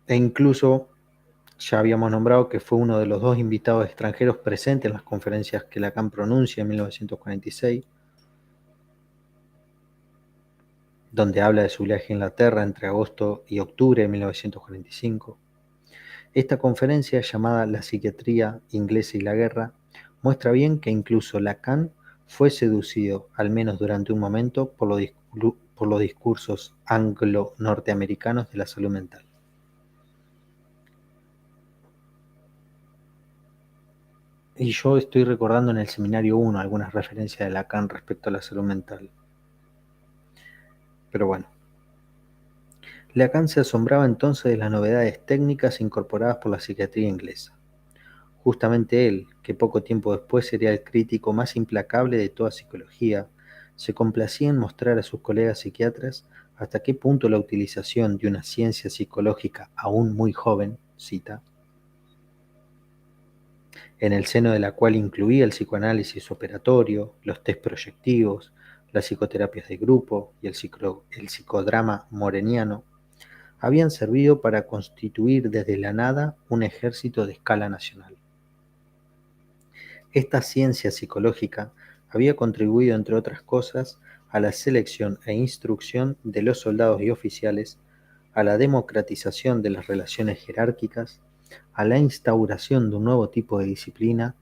e incluso ya habíamos nombrado que fue uno de los 2 invitados extranjeros presentes en las conferencias que Lacan pronuncia en 1946. donde habla de su viaje a Inglaterra entre agosto y octubre de 1945. Esta conferencia, llamada La psiquiatría inglesa y la guerra, muestra bien que incluso Lacan fue seducido, al menos durante un momento, por los discursos anglo-norteamericanos de la salud mental. Y yo estoy recordando en el seminario 1 algunas referencias de Lacan respecto a la salud mental. Pero bueno. Lacan se asombraba entonces de las novedades técnicas incorporadas por la psiquiatría inglesa. Justamente él, que poco tiempo después sería el crítico más implacable de toda psicología, se complacía en mostrar a sus colegas psiquiatras hasta qué punto la utilización de una ciencia psicológica aún muy joven, cita, en el seno de la cual incluía el psicoanálisis operatorio, los test proyectivos, las psicoterapias de grupo y el psicodrama moreniano, habían servido para constituir desde la nada un ejército de escala nacional. Esta ciencia psicológica había contribuido, entre otras cosas, a la selección e instrucción de los soldados y oficiales, a la democratización de las relaciones jerárquicas, a la instauración de un nuevo tipo de disciplina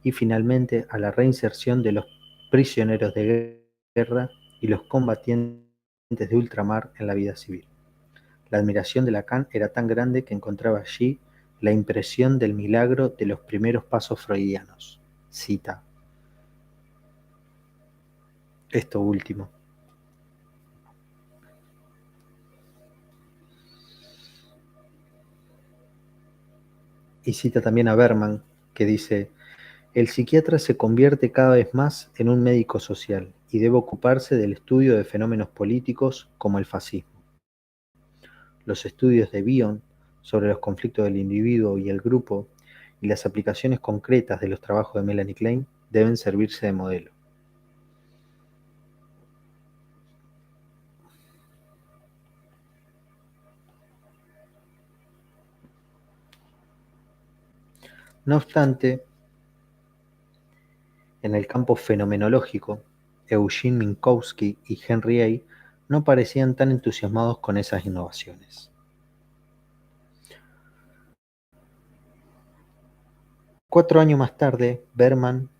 y finalmente a la reinserción de los prisioneros de guerra y los combatientes de ultramar en la vida civil. La admiración de Lacan era tan grande que encontraba allí la impresión del milagro de los primeros pasos freudianos. Cita esto último. Y cita también a Berman, que dice: el psiquiatra se convierte cada vez más en un médico social y debe ocuparse del estudio de fenómenos políticos como el fascismo. Los estudios de Bion sobre los conflictos del individuo y el grupo y las aplicaciones concretas de los trabajos de Melanie Klein deben servirse de modelo. No obstante, en el campo fenomenológico, Eugene Minkowski y Henry A. no parecían tan entusiasmados con esas innovaciones. 4 años más tarde, Berman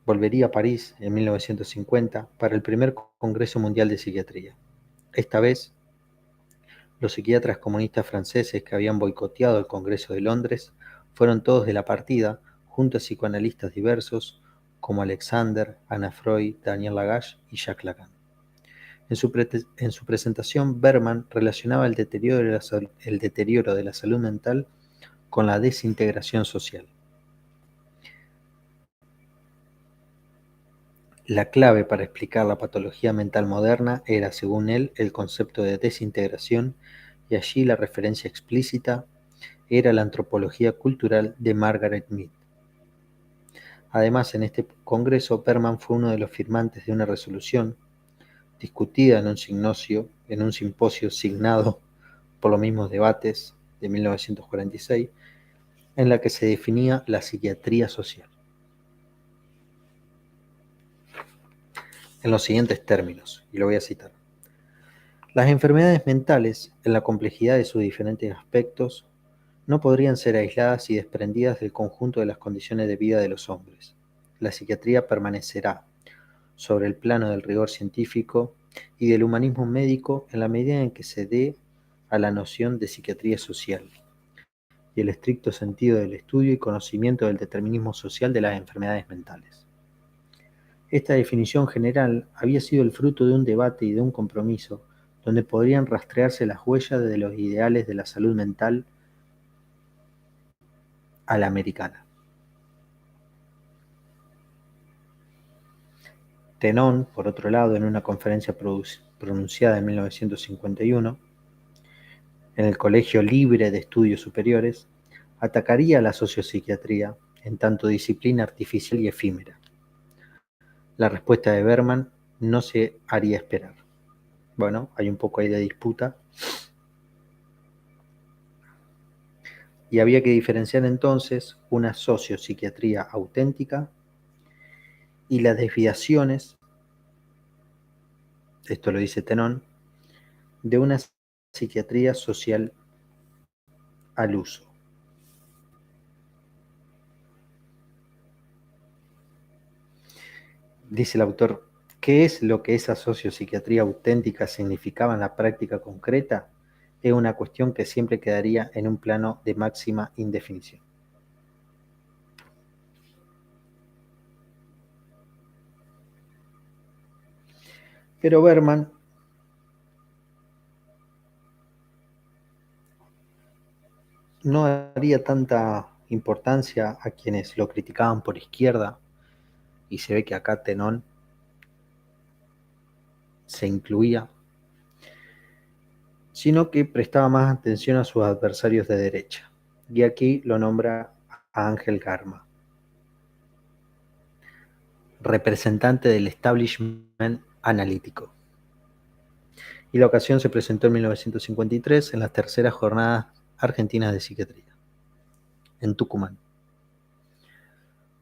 volvería a París en 1950 para el primer Congreso Mundial de Psiquiatría. Esta vez, los psiquiatras comunistas franceses que habían boicoteado el Congreso de Londres fueron todos de la partida, junto a psicoanalistas diversos como Alexander, Anna Freud, Daniel Lagache y Jacques Lacan. En su presentación, Berman relacionaba el deterioro de la salud mental con la desintegración social. La clave para explicar la patología mental moderna era, según él, el concepto de desintegración, y allí la referencia explícita era la antropología cultural de Margaret Mead. Además, en este congreso, Berman fue uno de los firmantes de una resolución discutida en un simposio signado por los mismos debates de 1946, en la que se definía la psiquiatría social en los siguientes términos, y lo voy a citar. Las enfermedades mentales, en la complejidad de sus diferentes aspectos, no podrían ser aisladas y desprendidas del conjunto de las condiciones de vida de los hombres. La psiquiatría permanecerá sobre el plano del rigor científico y del humanismo médico en la medida en que se dé a la noción de psiquiatría social y el estricto sentido del estudio y conocimiento del determinismo social de las enfermedades mentales. Esta definición general había sido el fruto de un debate y de un compromiso donde podrían rastrearse las huellas de los ideales de la salud mental a la americana. Tenon, por otro lado, en una conferencia pronunciada en 1951, en el Colegio Libre de Estudios Superiores, atacaría a la sociopsiquiatría en tanto disciplina artificial y efímera. La respuesta de Berman no se haría esperar. Bueno, hay un poco ahí de disputa. Y había que diferenciar entonces una sociopsiquiatría auténtica y las desviaciones esto lo dice Tenon, de una psiquiatría social al uso. Dice el autor, ¿qué es lo que esa sociopsiquiatría auténtica significaba en la práctica concreta? Es una cuestión que siempre quedaría en un plano de máxima indefinición. Pero Berman no daría tanta importancia a quienes lo criticaban por izquierda, y se ve que acá Tenon se incluía, sino que prestaba más atención a sus adversarios de derecha. Y aquí lo nombra a Ángel Garma, representante del establishment analítico. Y la ocasión se presentó en 1953 en las terceras jornadas argentinas de psiquiatría, en Tucumán,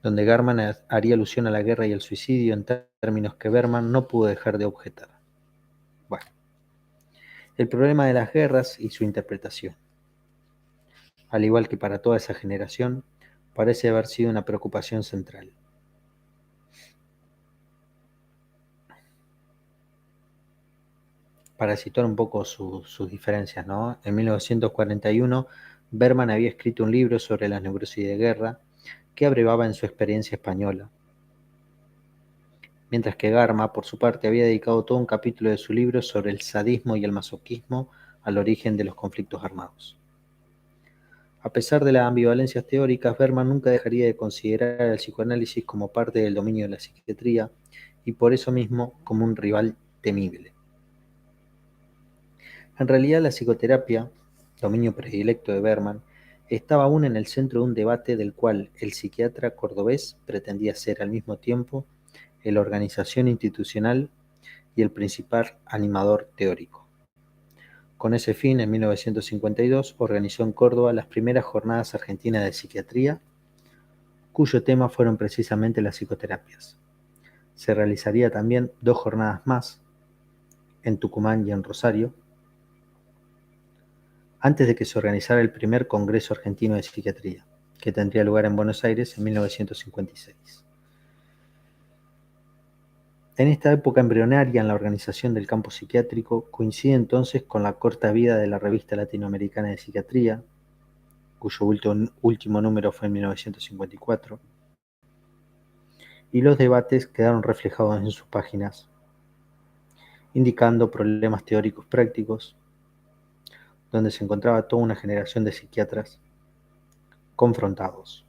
donde Garman haría alusión a la guerra y el suicidio en términos que Berman no pudo dejar de objetar. Bueno, el problema de las guerras y su interpretación, al igual que para toda esa generación, parece haber sido una preocupación central. Para situar un poco sus diferencias, ¿no? En 1941, Berman había escrito un libro sobre la neurosis de guerra que abrevaba en su experiencia española, mientras que Garma, por su parte, había dedicado todo un capítulo de su libro sobre el sadismo y el masoquismo al origen de los conflictos armados. A pesar de las ambivalencias teóricas, Berman nunca dejaría de considerar al psicoanálisis como parte del dominio de la psiquiatría y por eso mismo como un rival temible. En realidad, la psicoterapia, dominio predilecto de Berman, estaba aún en el centro de un debate del cual el psiquiatra cordobés pretendía ser al mismo tiempo la organización institucional y el principal animador teórico. Con ese fin, en 1952 organizó en Córdoba las primeras jornadas argentinas de psiquiatría, cuyo tema fueron precisamente las psicoterapias. Se realizaría también 2 jornadas más, en Tucumán y en Rosario, antes de que se organizara el primer Congreso Argentino de Psiquiatría, que tendría lugar en Buenos Aires en 1956. En esta época embrionaria en la organización del campo psiquiátrico coincide entonces con la corta vida de la Revista Latinoamericana de Psiquiatría, cuyo último número fue en 1954, y los debates quedaron reflejados en sus páginas, indicando problemas teóricos prácticos, donde se encontraba toda una generación de psiquiatras confrontados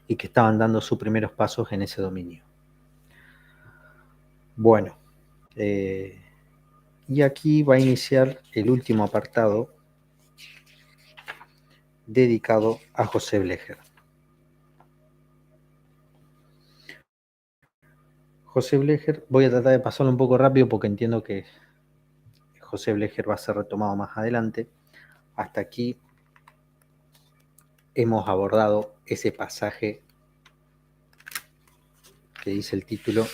y que estaban dando sus primeros pasos en ese dominio. Bueno, y aquí va a iniciar el último apartado dedicado a José Blecher. José Blecher, voy a tratar de pasarlo un poco rápido porque entiendo que José Blecher va a ser retomado más adelante. Hasta aquí hemos abordado ese pasaje que dice el título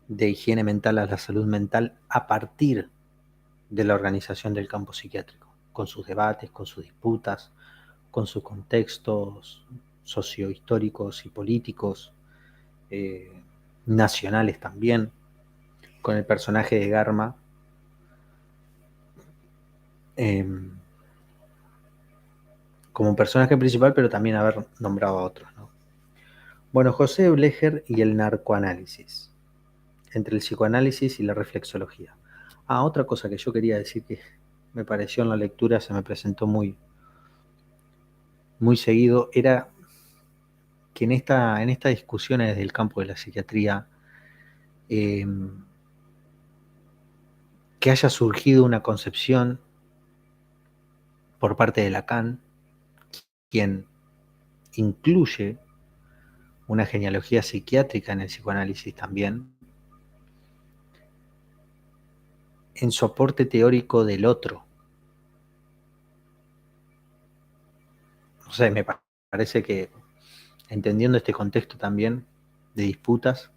de higiene mental a la salud mental a partir de la organización del campo psiquiátrico, con sus debates, con sus disputas, con sus contextos sociohistóricos y políticos, nacionales también, con el personaje de Garma, como un personaje principal, pero también haber nombrado a otros, ¿no? Bueno, José Blecher y el narcoanálisis, entre el psicoanálisis y la reflexología. Otra cosa que yo quería decir que me pareció en la lectura, se me presentó muy seguido, era que en estas discusiones del campo de la psiquiatría, que haya surgido una concepción por parte de Lacan, quien incluye una genealogía psiquiátrica en el psicoanálisis también, en soporte teórico del otro. O sea, me parece que entendiendo este contexto también de disputas,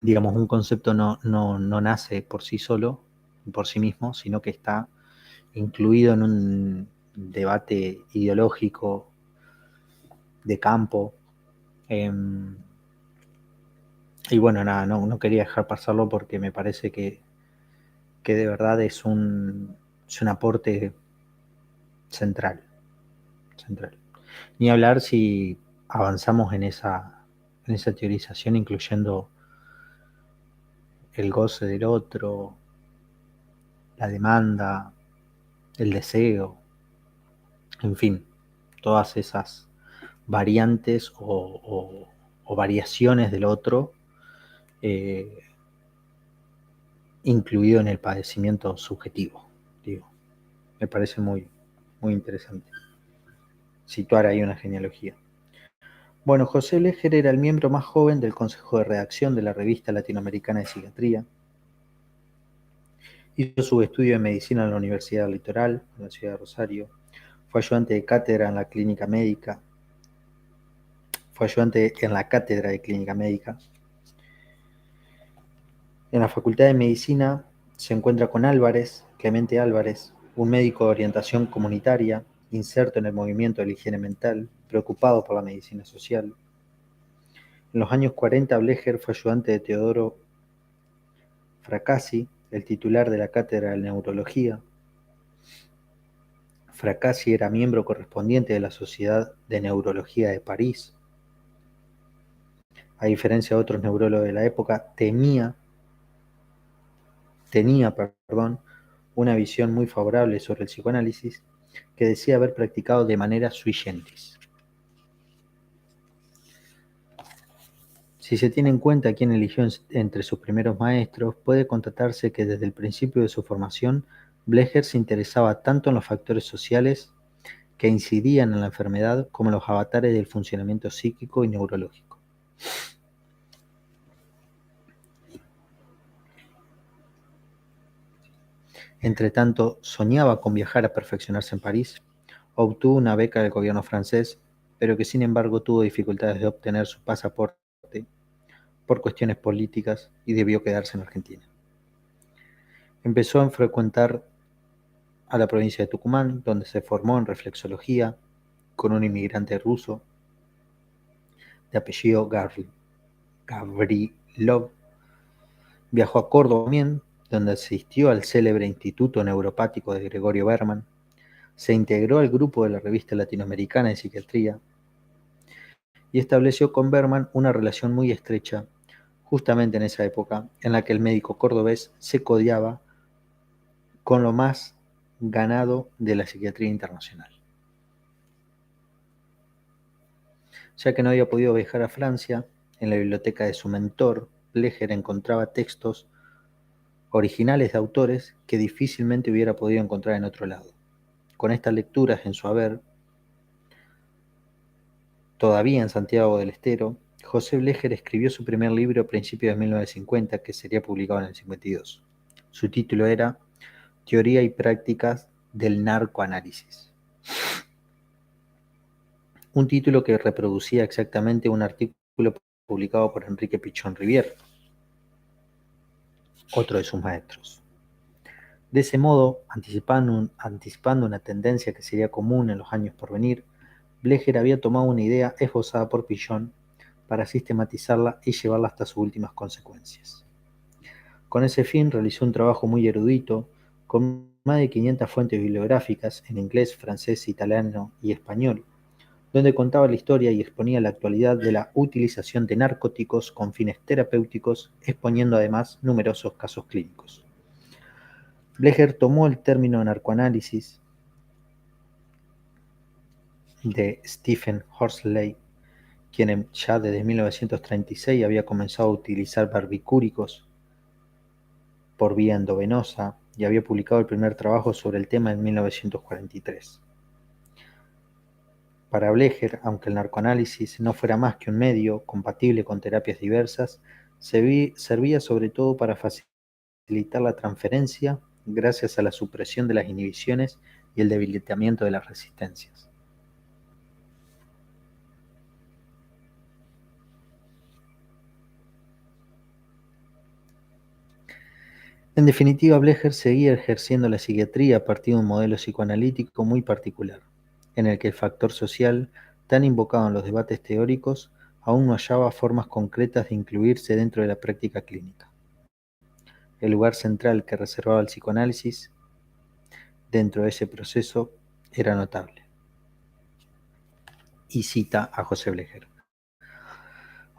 digamos, un concepto no nace por sí solo, por sí mismo, sino que está incluido en un debate ideológico de campo. Y bueno, nada, no quería dejar pasarlo porque me parece que de verdad es un aporte central, central. Ni hablar si avanzamos en esa teorización, incluyendo el goce del otro, la demanda, el deseo, en fin, todas esas variantes o variaciones del otro, eh, incluido en el padecimiento subjetivo. Digo, me parece muy interesante situar ahí una genealogía. Bueno, José Leger era el miembro más joven del consejo de redacción de la Revista Latinoamericana de Psiquiatría. Hizo su estudio de medicina en la Universidad del Litoral, en la ciudad de Rosario. Fue ayudante de cátedra en la clínica médica. Fue ayudante en la cátedra de clínica médica. En la Facultad de Medicina se encuentra con Álvarez, Clemente Álvarez, un médico de orientación comunitaria, inserto en el movimiento de la higiene mental, preocupado por la medicina social. En los años 40, Blecher fue ayudante de Teodoro Fracassi, el titular de la cátedra de neurología. Fracassi era miembro correspondiente de la Sociedad de Neurología de París. A diferencia de otros neurólogos de la época, tenía una visión muy favorable sobre el psicoanálisis que decía haber practicado de manera sui generis. Si se tiene en cuenta quién eligió entre sus primeros maestros, puede constatarse que desde el principio de su formación, Blecher se interesaba tanto en los factores sociales que incidían en la enfermedad como en los avatares del funcionamiento psíquico y neurológico. Entretanto, soñaba con viajar a perfeccionarse en París. Obtuvo una beca del gobierno francés, pero que sin embargo tuvo dificultades de obtener su pasaporte por cuestiones políticas y debió quedarse en Argentina. Empezó a frecuentar a la provincia de Tucumán, donde se formó en reflexología con un inmigrante ruso de apellido Gavrilov. Viajó a Córdoba también, donde asistió al célebre Instituto Neuropático de Gregorio Berman. Se integró al grupo de la Revista Latinoamericana de Psiquiatría y estableció con Berman una relación muy estrecha, justamente en esa época en la que el médico cordobés se codeaba con lo más ganado de la psiquiatría internacional. Ya que no había podido viajar a Francia, en la biblioteca de su mentor, Blecher encontraba textos originales de autores que difícilmente hubiera podido encontrar en otro lado. Con estas lecturas en su haber, todavía en Santiago del Estero, José Blecher escribió su primer libro a principios de 1950, que sería publicado en el 52. Su título era Teoría y prácticas del narcoanálisis. Un título que reproducía exactamente un artículo publicado por Enrique Pichón Rivière, otro de sus maestros. De ese modo, anticipando una tendencia que sería común en los años por venir, Blecher había tomado una idea esbozada por Pichón para sistematizarla y llevarla hasta sus últimas consecuencias. Con ese fin realizó un trabajo muy erudito, con más de 500 fuentes bibliográficas en inglés, francés, italiano y español, donde contaba la historia y exponía la actualidad de la utilización de narcóticos con fines terapéuticos, exponiendo además numerosos casos clínicos. Blecher tomó el término narcoanálisis de Stephen Horsley, quien ya desde 1936 había comenzado a utilizar barbitúricos por vía endovenosa y había publicado el primer trabajo sobre el tema en 1943. Para Blecher, aunque el narcoanálisis no fuera más que un medio compatible con terapias diversas, servía sobre todo para facilitar la transferencia gracias a la supresión de las inhibiciones y el debilitamiento de las resistencias. En definitiva, Blecher seguía ejerciendo la psiquiatría a partir de un modelo psicoanalítico muy particular, en el que el factor social, tan invocado en los debates teóricos, aún no hallaba formas concretas de incluirse dentro de la práctica clínica. El lugar central que reservaba el psicoanálisis dentro de ese proceso era notable. Y cita a José Blecher.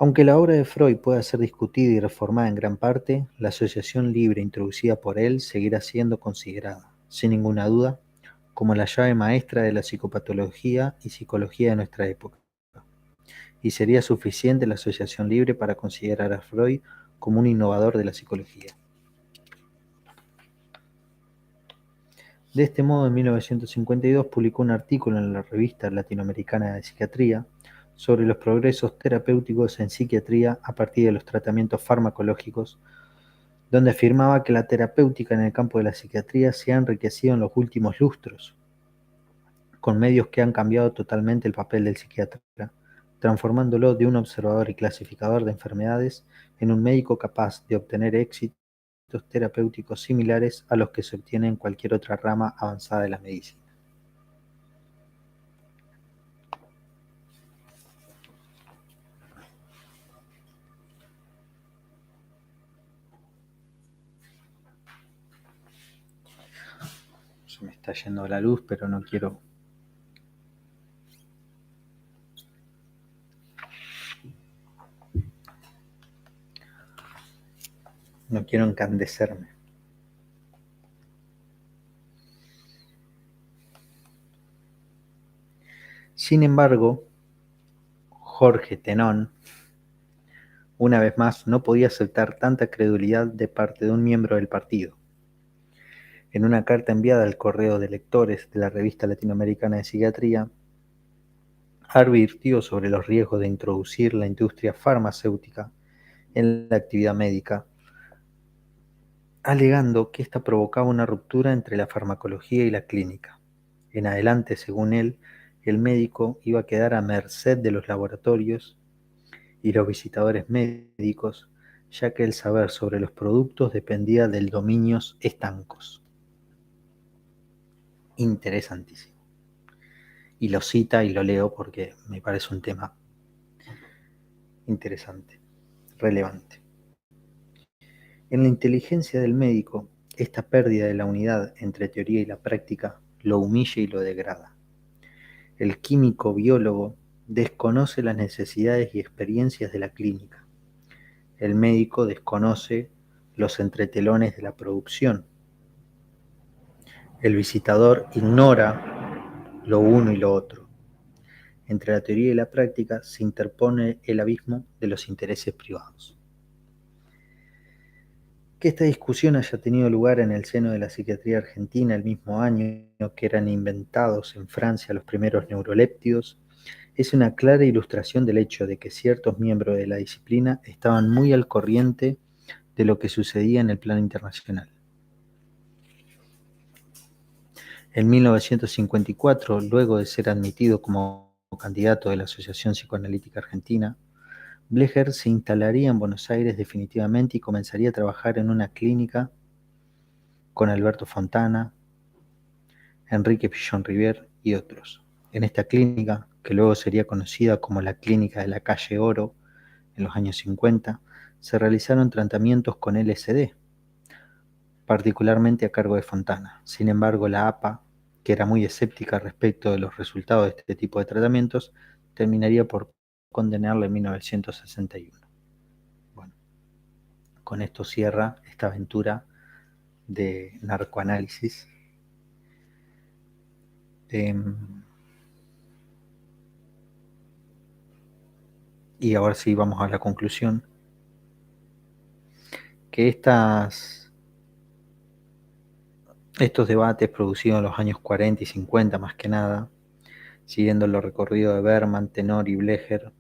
Aunque la obra de Freud pueda ser discutida y reformada en gran parte, la asociación libre introducida por él seguirá siendo considerada, sin ninguna duda, como la llave maestra de la psicopatología y psicología de nuestra época. Y sería suficiente la asociación libre para considerar a Freud como un innovador de la psicología. De este modo, en 1952 publicó un artículo en la Revista Latinoamericana de Psiquiatría sobre los progresos terapéuticos en psiquiatría a partir de los tratamientos farmacológicos, donde afirmaba que la terapéutica en el campo de la psiquiatría se ha enriquecido en los últimos lustros, con medios que han cambiado totalmente el papel del psiquiatra, transformándolo de un observador y clasificador de enfermedades en un médico capaz de obtener éxitos terapéuticos similares a los que se obtienen en cualquier otra rama avanzada de la medicina. Se me está yendo la luz, pero no quiero encandecerme. Sin embargo, Jorge Tenón, una vez más, no podía aceptar tanta credulidad de parte de un miembro del partido. En una carta enviada al correo de lectores de la Revista Latinoamericana de Psiquiatría, advirtió sobre los riesgos de introducir la industria farmacéutica en la actividad médica, alegando que esta provocaba una ruptura entre la farmacología y la clínica. En adelante, según él, el médico iba a quedar a merced de los laboratorios y los visitadores médicos, ya que el saber sobre los productos dependía de dominios estancos. Interesantísimo. Y lo cita y lo leo porque me parece un tema interesante, relevante. En la inteligencia del médico, esta pérdida de la unidad entre teoría y la práctica lo humilla y lo degrada. El químico biólogo desconoce las necesidades y experiencias de la clínica. El médico desconoce los entretelones de la producción. El visitador ignora lo uno y lo otro. Entre la teoría y la práctica se interpone el abismo de los intereses privados. Que esta discusión haya tenido lugar en el seno de la psiquiatría argentina el mismo año que eran inventados en Francia los primeros neuroléptidos es una clara ilustración del hecho de que ciertos miembros de la disciplina estaban muy al corriente de lo que sucedía en el plano internacional. En 1954, luego de ser admitido como candidato de la Asociación Psicoanalítica Argentina, Blecher se instalaría en Buenos Aires definitivamente y comenzaría a trabajar en una clínica con Alberto Fontana, Enrique Pillon Rivière y otros. En esta clínica, que luego sería conocida como la Clínica de la Calle Oro en los años 50, se realizaron tratamientos con LSD, particularmente a cargo de Fontana. Sin embargo, la APA, que era muy escéptica respecto de los resultados de este tipo de tratamientos, terminaría por condenarla en 1961. Bueno, con esto cierra esta aventura de narcoanálisis. Y ahora sí vamos a la conclusión. Que estos debates producidos en los años 40 y 50 más que nada, siguiendo los recorridos de Berman, Tenor y Blecher,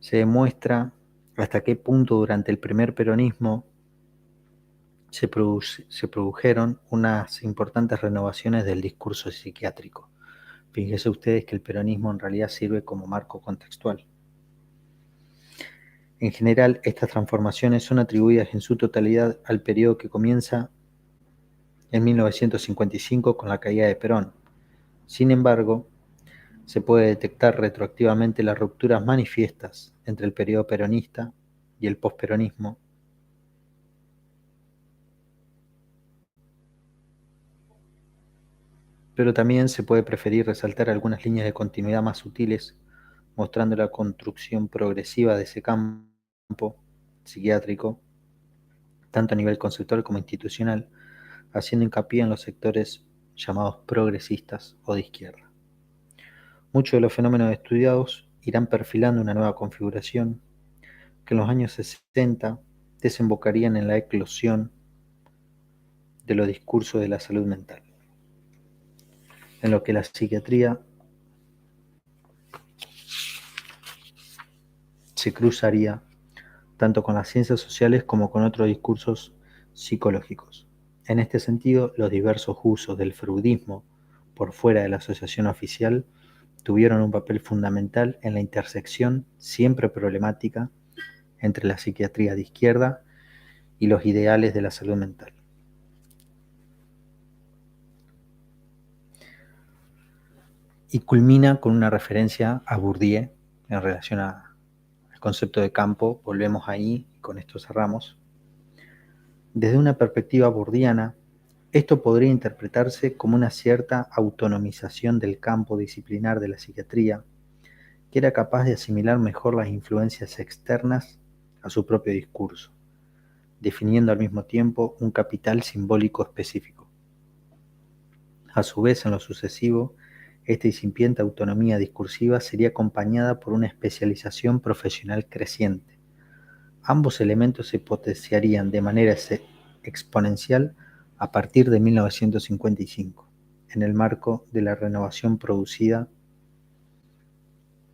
se demuestra hasta qué punto durante el primer peronismo se produjeron unas importantes renovaciones del discurso psiquiátrico. Fíjense ustedes que el peronismo en realidad sirve como marco contextual. En general, estas transformaciones son atribuidas en su totalidad al periodo que comienza en 1955 con la caída de Perón. Sin embargo, se puede detectar retroactivamente las rupturas manifiestas entre el periodo peronista y el posperonismo, pero también se puede preferir resaltar algunas líneas de continuidad más sutiles, mostrando la construcción progresiva de ese campo psiquiátrico, tanto a nivel conceptual como institucional, haciendo hincapié en los sectores llamados progresistas o de izquierda. Muchos de los fenómenos estudiados irán perfilando una nueva configuración que en los años 60 desembocarían en la eclosión de los discursos de la salud mental, en lo que la psiquiatría se cruzaría tanto con las ciencias sociales como con otros discursos psicológicos. En este sentido, los diversos usos del freudismo por fuera de la asociación oficial tuvieron un papel fundamental en la intersección siempre problemática entre la psiquiatría de izquierda y los ideales de la salud mental. Y culmina con una referencia a Bourdieu en relación al concepto de campo. Volvemos ahí y con esto cerramos. Desde una perspectiva bourdiana, esto podría interpretarse como una cierta autonomización del campo disciplinar de la psiquiatría, que era capaz de asimilar mejor las influencias externas a su propio discurso, definiendo al mismo tiempo un capital simbólico específico. A su vez, en lo sucesivo, esta incipiente autonomía discursiva sería acompañada por una especialización profesional creciente. Ambos elementos se potenciarían de manera exponencial a partir de 1955, en el marco de la renovación producida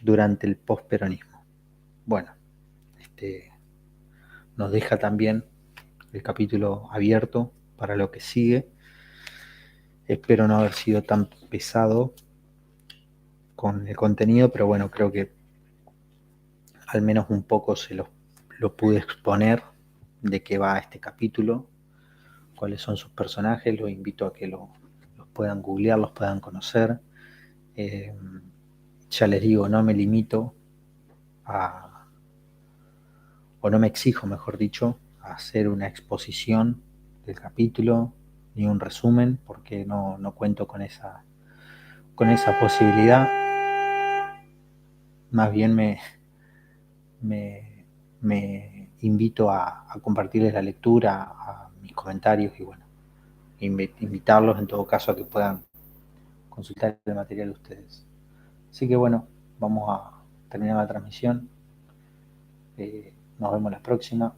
durante el posperonismo. Bueno, nos deja también el capítulo abierto para lo que sigue. Espero no haber sido tan pesado con el contenido, pero bueno, creo que al menos un poco lo pude exponer de qué va este capítulo, cuáles son sus personajes. Los invito a que los puedan googlear, los puedan conocer. Ya les digo, no me limito o no me exijo, mejor dicho, a hacer una exposición del capítulo ni un resumen, porque no cuento con esa posibilidad. Más bien me invito a compartirles la lectura, a mis comentarios y bueno, invitarlos en todo caso a que puedan consultar el material de ustedes. Así que bueno, vamos a terminar la transmisión. Nos vemos la próxima.